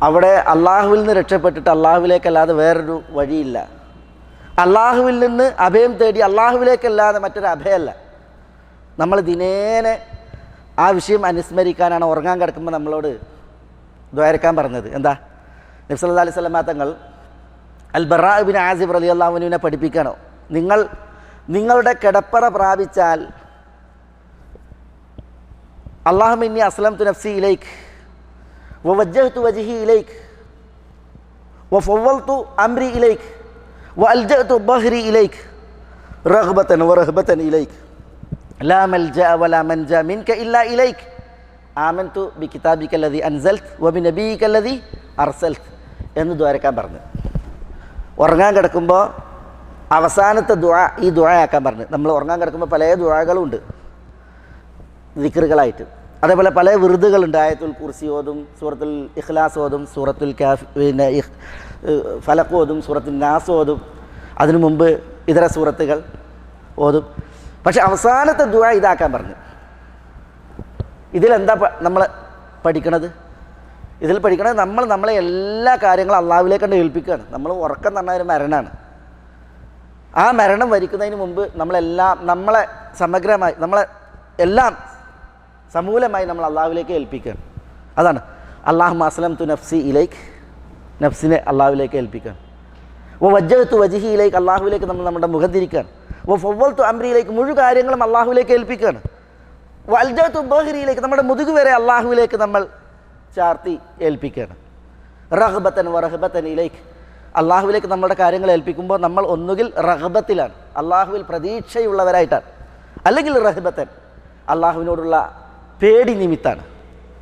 അവിടെ അള്ളാഹുവിൽ നിന്ന് രക്ഷപ്പെട്ടിട്ട് അള്ളാഹുവിലേക്കല്ലാതെ വേറൊരു വഴിയില്ല. അള്ളാഹുവിൽ നിന്ന് അഭയം തേടി അള്ളാഹുവിലേക്കല്ലാതെ മറ്റൊരു അഭയമല്ല. നമ്മൾ ദിനേനെ ആ വിഷയം അനുസ്മരിക്കാനാണ് ഉറങ്ങാൻ കിടക്കുമ്പോൾ നമ്മളോട് ദ്വാരക്കാൻ പറഞ്ഞത്. എന്താ? നബി സല്ലല്ലാഹു അലൈഹി വസല്ലം തങ്ങൾ അൽ ബറാ ഇബ്നു ആസിബ് റളിയല്ലാഹു അൻഹുവിനെ പഠിപ്പിക്കണോ, നിങ്ങളുടെ കിടപ്പറ പ്രാപിച്ചാൽ അല്ലാഹുമ്മ ഇന്നി അസ്ലംതു നഫ്സി ഇലൈക് വവജ്ജഹ്തു വജ്ഹി ഇലൈക് വഫവ്വൽതു അംരി ഇലൈക് വഅൽജഅതു ظهري ഇലൈക് റഗ്ബതൻ വറഹബതൻ ഇലൈക് ലാ മൽജഅ വലാ മൻജാ മിൻക ഇല്ലാ ഇലൈക് ആമൻതു ബികിതാബിക അല്ലദീ അൻസൽത വബിനബിയിക അല്ലദീ അർസൽത എന്ന് ദ്വാരക്കാൻ പറഞ്ഞു. ഉറങ്ങാൻ കിടക്കുമ്പോൾ അവസാനത്തെ ദുആ ഈ ദുആയാക്കാൻ പറഞ്ഞു. നമ്മൾ ഉറങ്ങാൻ കിടക്കുമ്പോൾ പല ദുആകളും ഉണ്ട് ദിക്റുകളായിട്ട്. അതേപോലെ പല വിറുതുകളുണ്ട്. ആയത്തുൽ കുർസി ഓതും, സൂറത്തുൽ ഇഖ്ലാസ് ഓതും, സൂറത്തുൽ ഫലഖ് ഓതും, സൂറത്തുൽ നാസ് ഓതും, അതിനു മുമ്പ് ഇതര സൂറത്തുകൾ ഓതും. പക്ഷെ അവസാനത്തെ ദുആ ഇതാക്കാൻ പറഞ്ഞു. ഇതിലെന്താ നമ്മൾ പഠിക്കണത്? ഇതിൽ പഠിക്കണത് നമ്മളെ എല്ലാ കാര്യങ്ങളും അള്ളാഹുവിലേക്കാണ് ഏൽപ്പിക്കുകയാണ്. നമ്മൾ ഉറക്കം എന്ന് പറഞ്ഞാൽ ഒരു മരണമാണ്. ആ മരണം വരിക്കുന്നതിന് മുമ്പ് നമ്മളെ സമഗ്രമായി, എല്ലാം സമൂലമായി നമ്മൾ അള്ളാഹുവിലേക്ക് ഏൽപ്പിക്കുകയാണ്. അതാണ് അല്ലാഹുമ്മ അസ്ലംതു നഫ്സി ഇലൈക്, നഫ്സിനെ അള്ളാഹുവിലേക്ക് ഏൽപ്പിക്കുകയാണ്. വജ്ജഹ്തു വജ്ഹി ഇലൈക്, അള്ളാഹുവിലേക്ക് നമ്മൾ നമ്മുടെ മുഖം തിരിക്കുകയാണ്. ഫവ്വൽതു അംരി ഇലൈക്, മുഴുവൻ കാര്യങ്ങളും അള്ളാഹുവിലേക്ക് ഏൽപ്പിക്കുകയാണ്. വഅൽജഅതു ظهري ഇലൈക്, നമ്മുടെ മുതുക് വരെ അള്ളാഹുവിലേക്ക് നമ്മൾ ചാർത്തി ഏൽപ്പിക്കുകയാണ്. റഗ്ബതൻ വറഹബതൻ ഇലൈക്, അള്ളാഹുവിലേക്ക് നമ്മുടെ കാര്യങ്ങൾ ഏൽപ്പിക്കുമ്പോൾ നമ്മൾ ഒന്നുകിൽ റഗ്ബത്തിലാണ്, അള്ളാഹുവിൽ പ്രതീക്ഷയുള്ളവരായിട്ടാണ്, അല്ലെങ്കിൽ റഹബത്തൻ, അള്ളാഹുവിനോടുള്ള പേടി നിമിത്താണ്.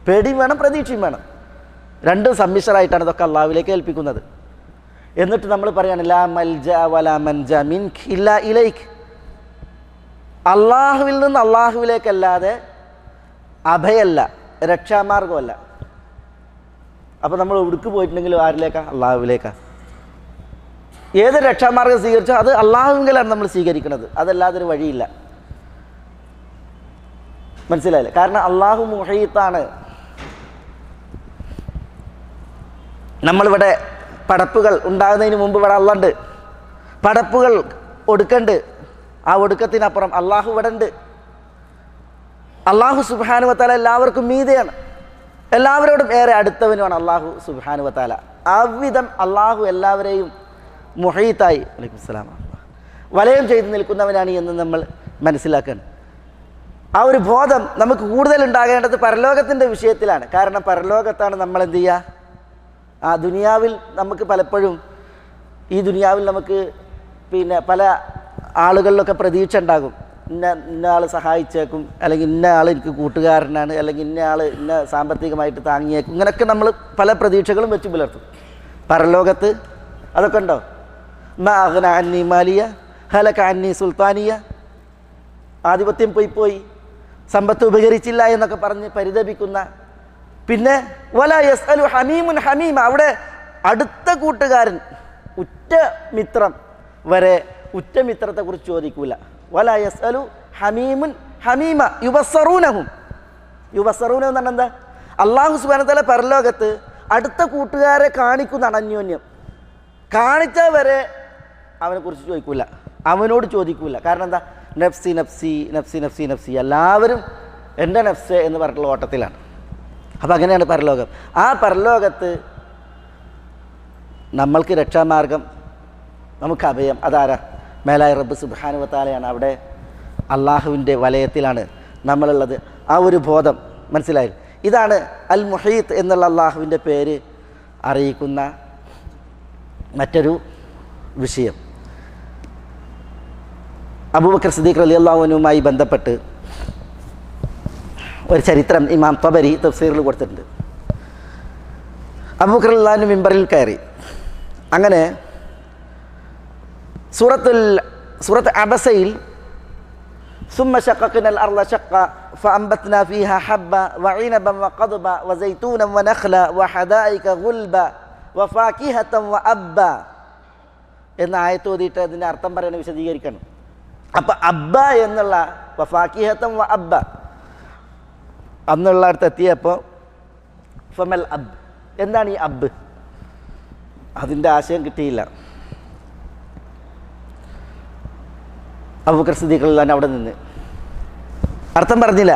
പേടിയും വേണം, പ്രതീക്ഷയും വേണം. രണ്ടും സമ്മിശ്രമായിട്ടാണ് ഇതൊക്കെ അള്ളാഹുവിലേക്ക് ഏൽപ്പിക്കുന്നത്. എന്നിട്ട് നമ്മൾ പറയാണ് ലാ മൽജ വലാ മൻജ മിൻക ഇല്ലാ ഇലൈക്, അള്ളാഹുവിൽ നിന്ന് അള്ളാഹുവിലേക്കല്ലാതെ അഭയല്ല, രക്ഷാമാർഗമല്ല. അപ്പോൾ നമ്മൾ എവിടേക്ക് പോയിട്ടുണ്ടെങ്കിലും ആരിലേക്കാണ്? അള്ളാഹുവിലേക്കാണ്. ഏത് രക്ഷാമാർഗം സ്വീകരിച്ചോ അത് അള്ളാഹുവിലാണ് നമ്മൾ സ്വീകരിക്കുന്നത്, അതല്ലാതൊരു വഴിയില്ല. മനസ്സിലായില്ലേ? കാരണം അള്ളാഹു മുഹീത്താണ്. നമ്മളിവിടെ പടപ്പുകൾ ഉണ്ടാകുന്നതിന് മുമ്പ് ഇവിടെ അള്ളാണ്ട്, പടപ്പുകൾ ഒടുക്കണ്ട്, ആ ഒടുക്കത്തിനപ്പുറം അള്ളാഹു ഇവിടെ ഉണ്ട്. അള്ളാഹു സുബ്ഹാനഹു വ തആല എല്ലാവർക്കും മീതെയാണ്, എല്ലാവരോടും ഏറെ അടുത്തവനുമാണ് അള്ളാഹു സുബ്ഹാനഹു വ തആല. അവിധം അള്ളാഹു എല്ലാവരെയും മുഹീത്തായി വലൈക്കും സലാം വലയം ചെയ്ത് നിൽക്കുന്നവനാണ് എന്ന് നമ്മൾ മനസ്സിലാക്കണം. ആ ഒരു ബോധം നമുക്ക് കൂടുതൽ ഉണ്ടാകേണ്ടത് പരലോകത്തിൻ്റെ വിഷയത്തിലാണ്. കാരണം പരലോകത്താണ് നമ്മൾ എന്ത് ചെയ്യുക? ആ ദുനിയാവിൽ നമുക്ക് പലപ്പോഴും ഈ ദുനിയാവിൽ നമുക്ക് പല ആളുകളിലൊക്കെ പ്രതീക്ഷ ഉണ്ടാകും. ഇന്ന ആൾ സഹായിച്ചേക്കും, അല്ലെങ്കിൽ ഇന്ന ആൾ എനിക്ക് കൂട്ടുകാരനാണ്, അല്ലെങ്കിൽ ഇന്ന ആൾ ഇന്ന സാമ്പത്തികമായിട്ട് താങ്ങിയേക്കും. ഇങ്ങനെയൊക്കെ നമ്മൾ പല പ്രതീക്ഷകളും വെച്ച് പുലർത്തും. പരലോകത്ത് അതൊക്കെ ഉണ്ടോ? മാ അഗ്ന അന്നി മാലിയ ഹലക അന്നി സുൽത്താനിയ, ആധിപത്യം പോയി, സമ്പത്ത് ഉപകരിച്ചില്ല എന്നൊക്കെ പറഞ്ഞ് പരിതപിക്കുന്ന, പിന്നെ വലാ യസ്അലു ഹമീമുൻ ഹമീമ, അവിടെ അടുത്ത കൂട്ടുകാരൻ ഉറ്റ മിത്രം വരെ ഉറ്റ മിത്രത്തെക്കുറിച്ച് ചോദിക്കൂല. വലാ യസ്അലു ഹമീമുൻ ഹമീമ യുബസ്സറൂനഹും. യുബസ്സറൂന എന്ന് പറഞ്ഞാൽ എന്താ? അല്ലാഹു സുബ്ഹാനഹു വ തആല പരലോകത്ത് അടുത്ത കൂട്ടുകാരെ കാണിക്കുന്നതാണ്. അന്യോന്യം കാണിച്ചാൽ വരെ അവനെക്കുറിച്ച് ചോദിക്കൂല, അവനോട് ചോദിക്കൂല. കാരണം എന്താ? നഫ്സി നഫ്സി നഫ്സി നഫ്സി നഫ്സി, എല്ലാവരും എൻ്റെ നഫ്സ് എന്ന് പറഞ്ഞിട്ടുള്ള ഓട്ടത്തിലാണ്. അപ്പം അങ്ങനെയാണ് പരലോകം. ആ പരലോകത്ത് നമ്മൾക്ക് രക്ഷാമാർഗം, നമുക്ക് അഭയം അതാരാ? മേലായ റബ്ബ് സുബ്ഹാനഹു വ തആലയാണ്. അവിടെ അള്ളാഹുവിൻ്റെ വലയത്തിലാണ് നമ്മളുള്ളത്. ആ ഒരു ബോധം മനസ്സിലായില്ല. ഇതാണ് അൽ മുഹീത്ത് എന്നുള്ള അള്ളാഹുവിൻ്റെ പേര് അറിയിക്കുന്ന മറ്റൊരു വിഷയം. അബൂബക്കർ സിദ്ദീഖ് റളിയല്ലാഹു അൻഹുവുമായി ബന്ധപ്പെട്ട് ഒരു ചരിത്രം ഇമാം തബരി തഫ്സീറിൽ കൊടുത്തിട്ടുണ്ട്. അബൂബക്കർ റളിയല്ലാഹു അൻഹു മിമ്പറിൽ കയറി. അങ്ങനെ സൂറത്ത് അബസയിൽ ثم شققنا الأرض شقا فأنبتنا فيها حبا وعنبا وقضبا وزيتونا ونخلا وحدائق غلبا وفاكهة وأبا എന്ന ആയത്ത് ഓതിയിട്ട് അതിൻ്റെ അർത്ഥം പറയാൻ വിശദീകരിക്കണം. അപ്പം അബ്ബ എന്നുള്ള വഫാക്കിഹത്തം വ അബ്ബ എന്നുള്ള അടുത്ത് എത്തിയപ്പോൾ ഫമൽ അബ്, എന്താണ് ഈ അബ്? അതിൻ്റെ ആശയം കിട്ടിയില്ല. അബൂബക്കർ സിദ്ദീഖ് റളിയല്ലാഹു അൻഹു അവിടെ നിന്ന് അർത്ഥം പറഞ്ഞില്ല,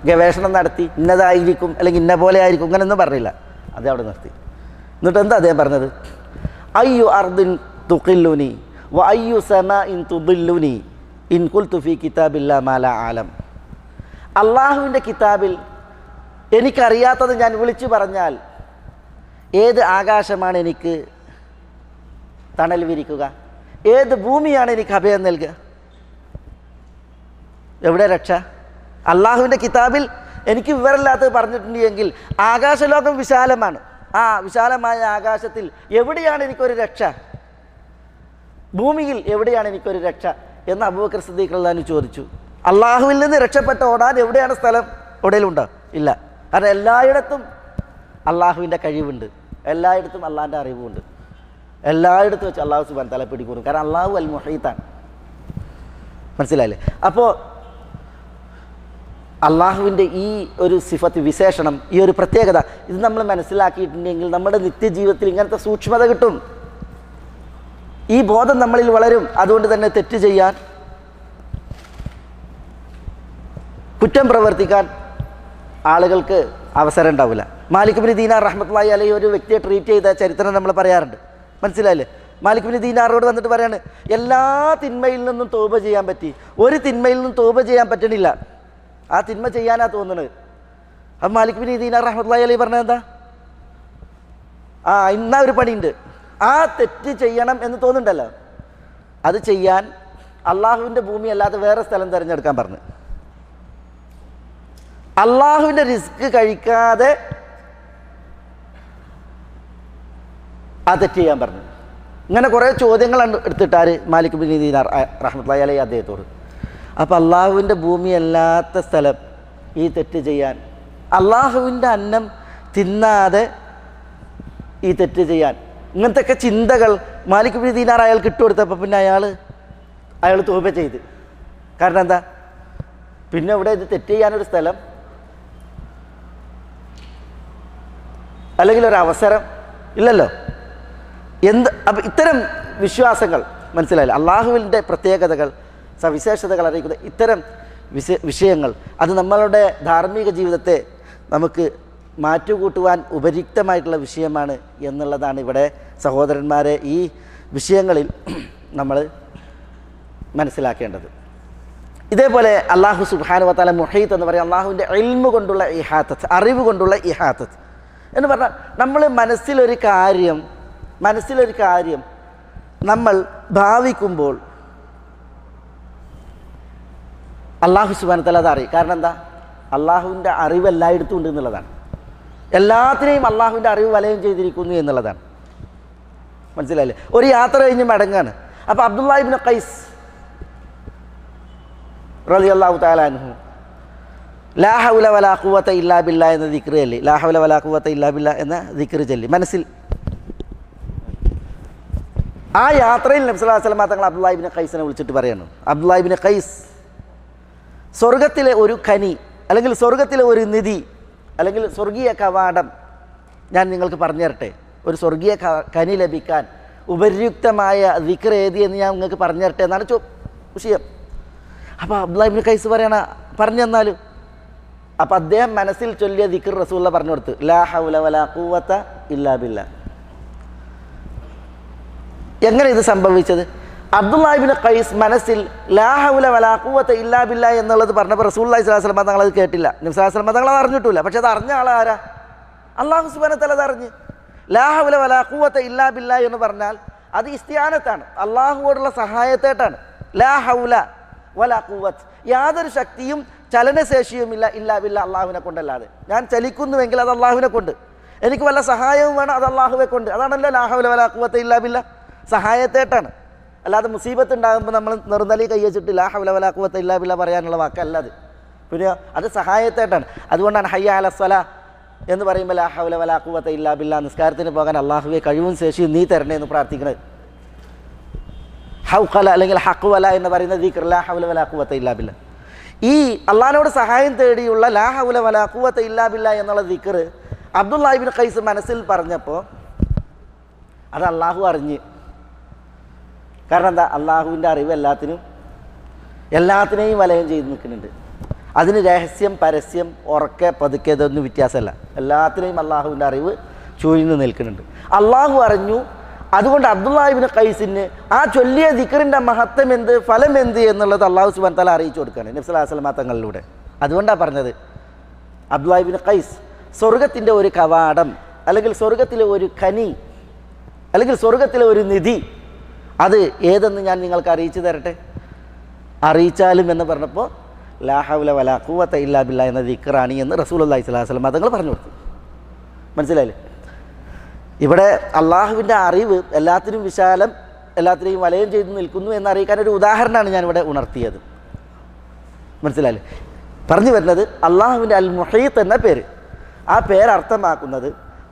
ഗവേഷണം നടത്തി ഇന്നതായിരിക്കും അല്ലെങ്കിൽ ഇന്ന പോലെ ആയിരിക്കും ഇങ്ങനെയൊന്നും പറഞ്ഞില്ല, അതേ അവിടെ നിർത്തി. എന്നിട്ട് എന്താ അദ്ദേഹം പറഞ്ഞത്? അയ്യു അർദിൻ തുഖില്ലുനി വ അയ്യു സമാഇൻ തുദില്ലുനി ഇൻ ഖുൽതു ഫീ കിതാബില്ലാ മാ ലാ അലം. അള്ളാഹുവിൻ്റെ കിതാബിൽ എനിക്കറിയാത്തത് ഞാൻ വിളിച്ചു പറഞ്ഞാൽ ഏത് ആകാശമാണ് എനിക്ക് തണൽ വിരിക്കുക? ഏത് ഭൂമിയാണ് എനിക്ക് അഭയം നൽകുക? എവിടെ രക്ഷ? അള്ളാഹുവിൻ്റെ കിതാബിൽ എനിക്ക് വിവരമില്ലാത്തത് പറഞ്ഞിട്ടുണ്ടെങ്കിൽ ആകാശലോകം വിശാലമാണ്. ആ വിശാലമായ ആകാശത്തിൽ എവിടെയാണ് എനിക്കൊരു രക്ഷ? ഭൂമിയിൽ എവിടെയാണ് എനിക്കൊരു രക്ഷ എന്ന് അബൂബക്കർ സിദ്ദീഖ് റളിയല്ലാഹു അൻഹു ചോദിച്ചു. അള്ളാഹുവിൽ നിന്ന് രക്ഷപ്പെട്ട് ഓടാൻ എവിടെയാണ് സ്ഥലം? എവിടെയെങ്കിലും ഉണ്ടോ? ഇല്ല. കാരണം എല്ലായിടത്തും അള്ളാഹുവിൻ്റെ കഴിവുണ്ട്, എല്ലായിടത്തും അള്ളാഹിൻ്റെ അറിവുണ്ട്, എല്ലായിടത്തും വെച്ച് അള്ളാഹു സുബ്ഹാനഹു വ തആല പിടികൂടും. കാരണം അള്ളാഹു അൽ മുഹീത്താണ്. മനസ്സിലായില്ലേ? അപ്പോൾ അള്ളാഹുവിൻ്റെ ഈ ഒരു സിഫത്ത്, വിശേഷണം, ഈ ഒരു പ്രത്യേകത ഇത് നമ്മൾ മനസ്സിലാക്കിയിട്ടുണ്ടെങ്കിൽ നമ്മുടെ നിത്യജീവിതത്തിൽ ഇങ്ങനത്തെ സൂക്ഷ്മത കിട്ടും. ഈ ബോധം നമ്മളിൽ വളരും. അതുകൊണ്ട് തന്നെ തെറ്റ് ചെയ്യാൻ, കുറ്റം പ്രവർത്തിക്കാൻ ആളുകൾക്ക് അവസരം ഉണ്ടാവില്ല. മാലിക് ഇബ്നു ദീനാർ റഹ്മത്തുള്ളാഹി അലൈഹി ഒരു വ്യക്തിയെ ട്രീറ്റ് ചെയ്ത ചരിത്രം നമ്മൾ പറയാറുണ്ട്. മനസ്സിലായില്ലേ? മാലിക് ഇബ്നു ദീനാറോട് വന്നിട്ട് പറയാണ്, എല്ലാ തിന്മയിൽ നിന്നും തൗബ ചെയ്യാൻ പറ്റി, ഒരു തിന്മയിൽ നിന്നും തൗബ ചെയ്യാൻ പറ്റണില്ല, ആ തിന്മ ചെയ്യാനാ തോന്നുന്നത്. അപ്പം മാലിക് ഇബ്നു ദീനാർ റഹ്മത്തുള്ളാഹി അലൈഹി പറഞ്ഞത് എന്താ? ഇന്നാ ഒരു പണിയുണ്ട്, ആ തെറ്റ് ചെയ്യണം എന്ന് തോന്നുന്നുണ്ടല്ലോ, അത് ചെയ്യാൻ അള്ളാഹുവിൻ്റെ ഭൂമി അല്ലാതെ വേറെ സ്ഥലം തിരഞ്ഞെടുക്കാൻ പറഞ്ഞു. അള്ളാഹുവിൻ്റെ റിസ്ക് കഴിക്കാതെ ആ തെറ്റ് ചെയ്യാൻ പറഞ്ഞു. ഇങ്ങനെ കുറേ ചോദ്യങ്ങൾ എടുത്തിട്ടാർ മാലിക് ബിൻ ദീനാർ റഹ്മത്തുള്ളാഹി അലൈഹി അദ്ദേഹത്തോട്. അപ്പോൾ അള്ളാഹുവിൻ്റെ ഭൂമിയല്ലാത്ത സ്ഥലം ഈ തെറ്റ് ചെയ്യാൻ, അള്ളാഹുവിൻ്റെ അന്നം തിന്നാതെ ഈ തെറ്റ് ചെയ്യാൻ, ഇങ്ങനത്തെയൊക്കെ ചിന്തകൾ മാലിക് ബിൻ ദീനാർ അയാൾക്ക് ഇട്ടുകൊടുത്തപ്പോൾ പിന്നെ അയാൾ തൗബ ചെയ്ത്. കാരണം എന്താ, പിന്നെ ഇവിടെ ഇത് തെറ്റ് ചെയ്യാനൊരു സ്ഥലം അല്ലെങ്കിൽ ഒരു അവസരം ഇല്ലല്ലോ. അപ്പം ഇത്തരം വിശ്വാസങ്ങൾ മനസ്സിലായില്ല, അള്ളാഹുവിൻ്റെ പ്രത്യേകതകൾ സവിശേഷതകൾ അറിയിക്കുന്ന ഇത്തരം വിഷയങ്ങൾ അത് നമ്മളുടെ ധാർമ്മിക ജീവിതത്തെ നമുക്ക് മാറ്റുകൂട്ടുവാൻ ഉപയുക്തമായിട്ടുള്ള വിഷയമാണ് എന്നുള്ളതാണ് ഇവിടെ സഹോദരന്മാരെ ഈ വിഷയങ്ങളിൽ നമ്മൾ മനസ്സിലാക്കേണ്ടത്. ഇതേപോലെ അള്ളാഹു സുബ്ഹാനഹു വ തആല മുഹീത്ത് എന്ന് പറയും, അള്ളാഹുവിൻ്റെ ഇൽമു കൊണ്ടുള്ള ഇഹാത്തത്ത്, അറിവ് കൊണ്ടുള്ള ഇഹാത്തത്ത് എന്ന് പറഞ്ഞാൽ നമ്മൾ മനസ്സിലൊരു കാര്യം നമ്മൾ ഭാവിക്കുമ്പോൾ അള്ളാഹു സുബ്ഹാനഹു വ തആല അത് അറിയും. കാരണം എന്താ, അള്ളാഹുവിൻ്റെ അറിവ് എല്ലായിടത്തും ഉണ്ട് എന്നുള്ളതാണ്. എല്ലാത്തിനെയും അള്ളാഹുവിൻ്റെ അറിവ് വലയം ചെയ്തിരിക്കുന്നു എന്നുള്ളതാണ്. മനസ്സിലായില്ലേ? ഒരു യാത്ര കഴിഞ്ഞ് മടങ്ങാണ്. അപ്പോൾ അബ്ദുല്ലാഹി ഇബ്നു ഖൈസ് റളിയല്ലാഹു തആല അൻഹു ലാ ഹൗല വലാ ഖുവത ഇല്ലാ ബില്ലാ എന്ന ദിക്ർ ചൊല്ലി, ലാ ഹൗല വലാ ഖുവത ഇല്ലാ ബില്ലാ എന്ന ദിക്ർ ചൊല്ലി മനസ്സിൽ. ആ യാത്രയിൽ നബി സല്ലല്ലാഹു അലൈഹി വസല്ലം തങ്ങൾ അബ്ദുല്ലാഹി ഇബ്നു ഖൈസിനെ വിളിച്ചിട്ട് പറയണം, അബ്ദുല്ലാഹി ഇബ്നു ഖൈസ്, സ്വർഗത്തിലെ ഒരു ഖനി അല്ലെങ്കിൽ സ്വർഗത്തിലെ ഒരു നിധി അല്ലെങ്കിൽ സ്വർഗീയ കവാടം ഞാൻ നിങ്ങൾക്ക് പറഞ്ഞു തരട്ടെ. ഒരു സ്വർഗീയ ഖനി ലഭിക്കാൻ ഉപര്യുക്തമായ ദിക്ർ ഏതി എന്ന് ഞാൻ നിങ്ങൾക്ക് പറഞ്ഞു തരട്ടെ എന്നാണ് വിഷയം. അപ്പോൾ അബ്ദുല്ലാഹി ഇബ്നു ഖൈസ് പറഞ്ഞു തന്നാലും. അപ്പോൾ അദ്ദേഹം മനസ്സിൽ ചൊല്ലിയ ദിക്ർ റസൂലുള്ളാഹി പറഞ്ഞു കൊടുത്തു, ലാ ഹൗല വലാ ഖുവത ഇല്ലാ ബില്ലാ. എങ്ങനെ ഇത് സംഭവിച്ചത്? അബ്ദുല്ലാഹി ഇബ്നു ഖൈസ് മനസ്സിൽ ലാ ഹൗല വലാ ഖുവത ഇല്ലാ ബില്ലാ എന്നുള്ളത് പറഞ്ഞപ്പോൾ റസൂലുള്ളാഹി സ്വല്ലല്ലാഹു അലൈഹി വസല്ലം തങ്ങൾ അത് കേട്ടില്ല. നബി സല്ലല്ലാഹു അലൈഹി വസല്ലം തങ്ങൾ അത് അറിഞ്ഞിട്ടില്ല. പക്ഷെ അത് അറിഞ്ഞ ആളാരാ? അല്ലാഹു സുബ്ഹാനഹു വ തആല അറിഞ്ഞ്. ലാ ഹൗല വലാ ഖുവത ഇല്ലാ ബില്ലാ എന്ന് പറഞ്ഞാൽ അത് ഇസ്തിആനത്താണ്, അള്ളാഹുവോടുള്ള സഹായത്തേട്ടാണ്. ലാ ഹൗല വലാ ഖുവത്ത്, യാതൊരു ശക്തിയും ചലനശേഷിയുമില്ല ഇല്ലാ ബില്ലാ, അള്ളാഹുവിനെ കൊണ്ടല്ലാതെ. ഞാൻ ചലിക്കുന്നുവെങ്കിൽ അത് അള്ളാഹുവിനെ കൊണ്ട്, എനിക്ക് വല്ല സഹായവും വേണം അത് അള്ളാഹുവെ കൊണ്ട്. അതാണല്ലോ ലാ ഹൗല വലാ ഖുവത ഇല്ലാ ബില്ലാ, സഹായത്തേട്ടാണ്. അല്ലാതെ മുസീബത്ത് ഉണ്ടാകുമ്പോൾ നമ്മൾ നിർന്നലി കയ്യച്ചിട്ട് ലാ ഹൗല വലാ ഖുവത ഇല്ലാ ബില്ലാ പറയാനുള്ള വാക്കല്ല അത്. പിന്നെ അത് സഹായത്തേട്ടാണ്. അതുകൊണ്ടാണ് ഹയ്യ അല സ്വലാ എന്ന് പറയുമ്പോൾ ലാ ഹൗല വലാ ഖുവത ഇല്ലാ ബില്ലാ, നിസ്കാരത്തിന് പോകാൻ അള്ളാഹുവെ കഴിവും ശേഷിയും നീ തരണേ എന്ന് പ്രാർത്ഥിക്കുന്നത്. ഹൗഖല അല്ലെങ്കിൽ ഹഖ്വല എന്ന് പറയുന്ന ദിക്ർ ലാ ഹൗല വലാ ഖുവത ഇല്ലാ ബില്ലാ. ഈ അള്ളാഹിനോട് സഹായം തേടിയുള്ള ലാ ഹൗല വലാ ഖുവത ഇല്ലാ ബില്ലാ എന്നുള്ള ദിക്ർ അബ്ദുല്ലാഹി ഇബ്നു ഖൈസ് മനസ്സിൽ പറഞ്ഞപ്പോൾ അത് അള്ളാഹു അറിഞ്ഞ്. കാരണം എന്താ, അള്ളാഹുവിൻ്റെ അറിവ് എല്ലാത്തിനെയും വലയം ചെയ്ത് നിൽക്കുന്നുണ്ട്. അതിന് രഹസ്യം പരസ്യം ഉറക്കെ പതുക്കെ ഇതൊന്നും വ്യത്യാസമല്ല. എല്ലാത്തിനെയും അള്ളാഹുവിൻ്റെ അറിവ് ചൂഴ്ന്ന് നിൽക്കുന്നുണ്ട്. അള്ളാഹു അറിഞ്ഞു. അതുകൊണ്ട് അബ്ദുല്ലാഹി ഇബ്നു ഖൈസിന് ആ ചൊല്ലിയ ദിക്റിൻ്റെ മഹത്വം എന്ത്, ഫലം എന്ത് എന്നുള്ളത് അള്ളാഹു സുബ്ഹാനഹു വ തആല അറിയിച്ചു കൊടുക്കുകയാണ് നബി സല്ലല്ലാഹു അലൈഹി വസല്ലം തങ്ങളിലൂടെ. അതുകൊണ്ടാണ് പറഞ്ഞത് അബ്ദുല്ലാഹി ഇബ്നു ഖൈസ്, സ്വർഗത്തിൻ്റെ ഒരു കവാടം അല്ലെങ്കിൽ സ്വർഗത്തിലെ ഒരു ഖനി അല്ലെങ്കിൽ സ്വർഗത്തിലെ ഒരു നിധി അത് ഏതെന്ന് ഞാൻ നിങ്ങൾക്ക് അറിയിച്ചു തരട്ടെ. അറിയിച്ചാലും എന്ന് പറഞ്ഞപ്പോൾ ലാ ഹൗല വലാ ഖുവത ഇല്ലാ ബില്ലാ എന്ന ദിക്റാണ് എന്ന് റസൂലുള്ളാഹി സ്വല്ലല്ലാഹു അലൈഹി വസല്ലം തങ്ങൾ പറഞ്ഞു കൊടുത്തു. മനസ്സിലായില്ലേ? ഇവിടെ അള്ളാഹുവിൻ്റെ അറിവ് എല്ലാത്തിനും വിശാലം, എല്ലാത്തിനെയും വലയം ചെയ്ത് നിൽക്കുന്നു എന്നറിയിക്കാൻ ഒരു ഉദാഹരണമാണ് ഞാനിവിടെ ഉണർത്തിയത്. മനസ്സിലായില്ലേ? പറഞ്ഞു വരുന്നത് അള്ളാഹുവിൻ്റെ അൽ മുഹീത്ത് എന്ന പേര്, ആ പേര് അർത്ഥമാക്കുന്നത്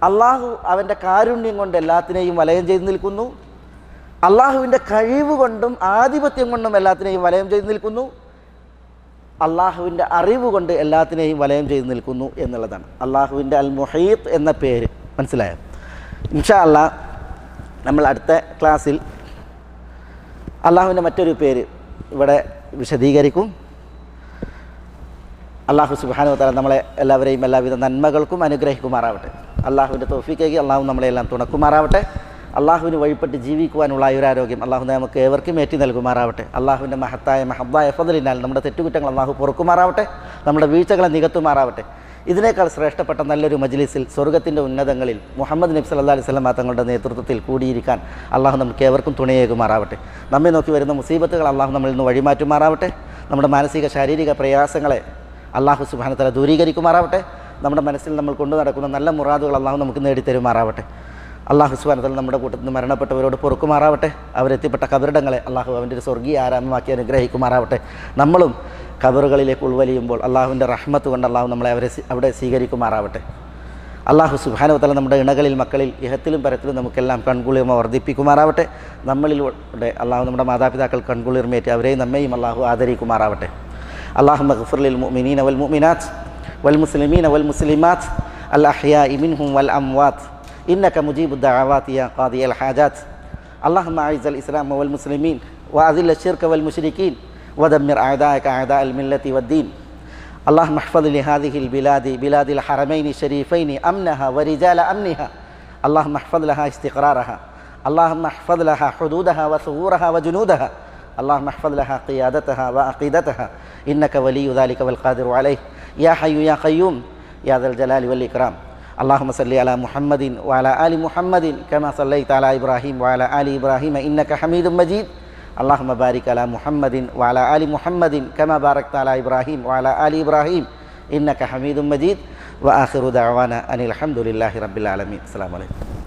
അള്ളാഹു അവൻ്റെ കാരുണ്യം കൊണ്ട് എല്ലാത്തിനെയും വലയം ചെയ്ത് നിൽക്കുന്നു, അള്ളാഹുവിൻ്റെ കഴിവ് കൊണ്ടും ആധിപത്യം കൊണ്ടും എല്ലാത്തിനെയും വലയം ചെയ്ത് നിൽക്കുന്നു, അള്ളാഹുവിൻ്റെ അറിവ് കൊണ്ട് എല്ലാത്തിനെയും വലയം ചെയ്ത് നിൽക്കുന്നു എന്നുള്ളതാണ് അള്ളാഹുവിൻ്റെ അൽ മുഹീത്ത് എന്ന പേര്. മനസ്സിലായോ? ഇൻഷാ അല്ലാഹ് നമ്മൾ അടുത്ത ക്ലാസ്സിൽ അള്ളാഹുവിൻ്റെ മറ്റൊരു പേര് ഇവിടെ വിശദീകരിക്കും. അള്ളാഹു സുബ്ഹാനഹു വ തആല നമ്മളെ എല്ലാവരെയും എല്ലാവിധ നന്മകൾക്കും അനുഗ്രഹിക്കുമാറാവട്ടെ. അള്ളാഹുവിൻ്റെ തൗഫീഖാക്കി അള്ളാഹു നമ്മളെല്ലാം തുണക്കുമാറാവട്ടെ. അള്ളാഹുവിന് വഴിപ്പെട്ട് ജീവിക്കുവാനുള്ള ആയുരാരോഗ്യം അള്ളാഹു നമുക്ക് ഏവർക്കും ഏറ്റി നൽകുമാറാവട്ടെ. അള്ളാഹുവിൻ്റെ മഹത്തായ ഫദ്ലിനാൽ നമ്മുടെ തെറ്റുകുറ്റങ്ങൾ അള്ളാഹു പൊറുക്കുമാറാവട്ടെ, നമ്മുടെ വീഴ്ചകളെ നികത്തുമാറാവട്ടെ. ഇതിനേക്കാൾ ശ്രേഷ്ഠപ്പെട്ട നല്ലൊരു മജ്ലിസിൽ സ്വർഗത്തിൻ്റെ ഉന്നതങ്ങളിൽ മുഹമ്മദ് നബി സല്ലല്ലാഹു അലൈഹി വസല്ലം തങ്ങളുടെ നേതൃത്വത്തിൽ കൂടിയിരിക്കാൻ അള്ളാഹു നമുക്ക് ഏവർക്കും തുണയേകുമാറാവട്ടെ. നമ്മെ നോക്കി വരുന്ന മുസീബത്തുകൾ അള്ളാഹു നമ്മളിൽ നിന്ന് വഴിമാറ്റുമാറാവട്ടെ. നമ്മുടെ മാനസിക ശാരീരിക പ്രയാസങ്ങളെ അള്ളാഹു സുബ്ഹാനഹു വ തആല ദൂരീകരിക്കുമാറാവട്ടെ. നമ്മുടെ മനസ്സിൽ നമ്മൾ കൊണ്ടു നടക്കുന്ന നല്ല മുറാദുകൾ അള്ളാഹു നമുക്ക് നേടിത്തരുമാറാവട്ടെ. അള്ളാഹു സുബ്ഹാനഹു വ തആല നമ്മുടെ കൂട്ടത്തിൽ നിന്ന് മരണപ്പെട്ടവരോട് പൊറുക്കുമാറാവട്ടെ. അവരെത്തിപ്പെട്ട കബറിടങ്ങളെ അള്ളാഹു അവൻ്റെ ഒരു സ്വർഗീയ ആരാമമാക്കി അനുഗ്രഹിക്കുമാറാവട്ടെ. നമ്മളും കബറുകളിലേക്ക് ഉൾവലിയുമ്പോൾ അള്ളാഹുവിൻ്റെ റഹ്മത്ത് കൊണ്ട് അള്ളാഹു നമ്മളെ അവിടെ സ്വീകരിക്കുമാറാവട്ടെ. അള്ളാഹു സുബ്ഹാനഹു വ തആല നമ്മുടെ ഇണകളിൽ മക്കളിൽ ഇഹത്തിലും പരത്തിലും നമുക്കെല്ലാം കൺകുളിർമ വർദ്ധിപ്പിക്കുമാറാവട്ടെ. നമ്മളിലൂടെ അള്ളാഹു നമ്മുടെ മാതാപിതാക്കൾ കൺകുളിർമയേറ്റ് അവരെയും നമ്മയും അള്ളാഹു ആദരിക്കുമാറാവട്ടെ. അല്ലാഹുമ്മ ഗ്ഫിർ ലിൽ മുഅ്മിനീന വൽ മുഅ്മിനാത്ത് വൽ മുസ്ലിമീന വൽ മുസ്ലിമാത്ത് അൽ അഹ്യാഇ മിൻഹും വൽ അംവാത്ത് ഇന്നക മുജീബുദ് ദഅവാതി യാ ഖാദിയൽ ഹാജാത്ത്. അല്ലാഹുമ്മ അഇസ്സൽ ഇസ്ലാമ വൽ മുസ്ലിമീൻ വഅദില്ല ശിർക വൽ മുശ്രിക്കീൻ വദമ്മിർ അഅദാഅക അഅദാഅൽ മില്ലത്തി വദ്ദീൻ. اللهم احفظ لهذه البلاد بلاد الحرمين الشريفين أمنها ورجال أمنها. اللهم احفظ لها استقرارها. اللهم احفظ لها حدودها وثغورها وجنودها. اللهم احفظ لها قيادتها وعقيدتها إنك ولي ذلك والقادر عليه يا حي يا قيوم يا ذا الجلال والإكرام. اللهم صل على محمد وعلى آل محمد كما صليت على إبراهيم وعلى آل إبراهيم إنك حميد مجيد. اللهم بارك على محمد وعلى آل محمد كما باركت على إبراهيم وعلى آل إبراهيم إنك حميد مجيد. وآخر دعوانا أن الحمد لله رب العالمين. السلام عليكم.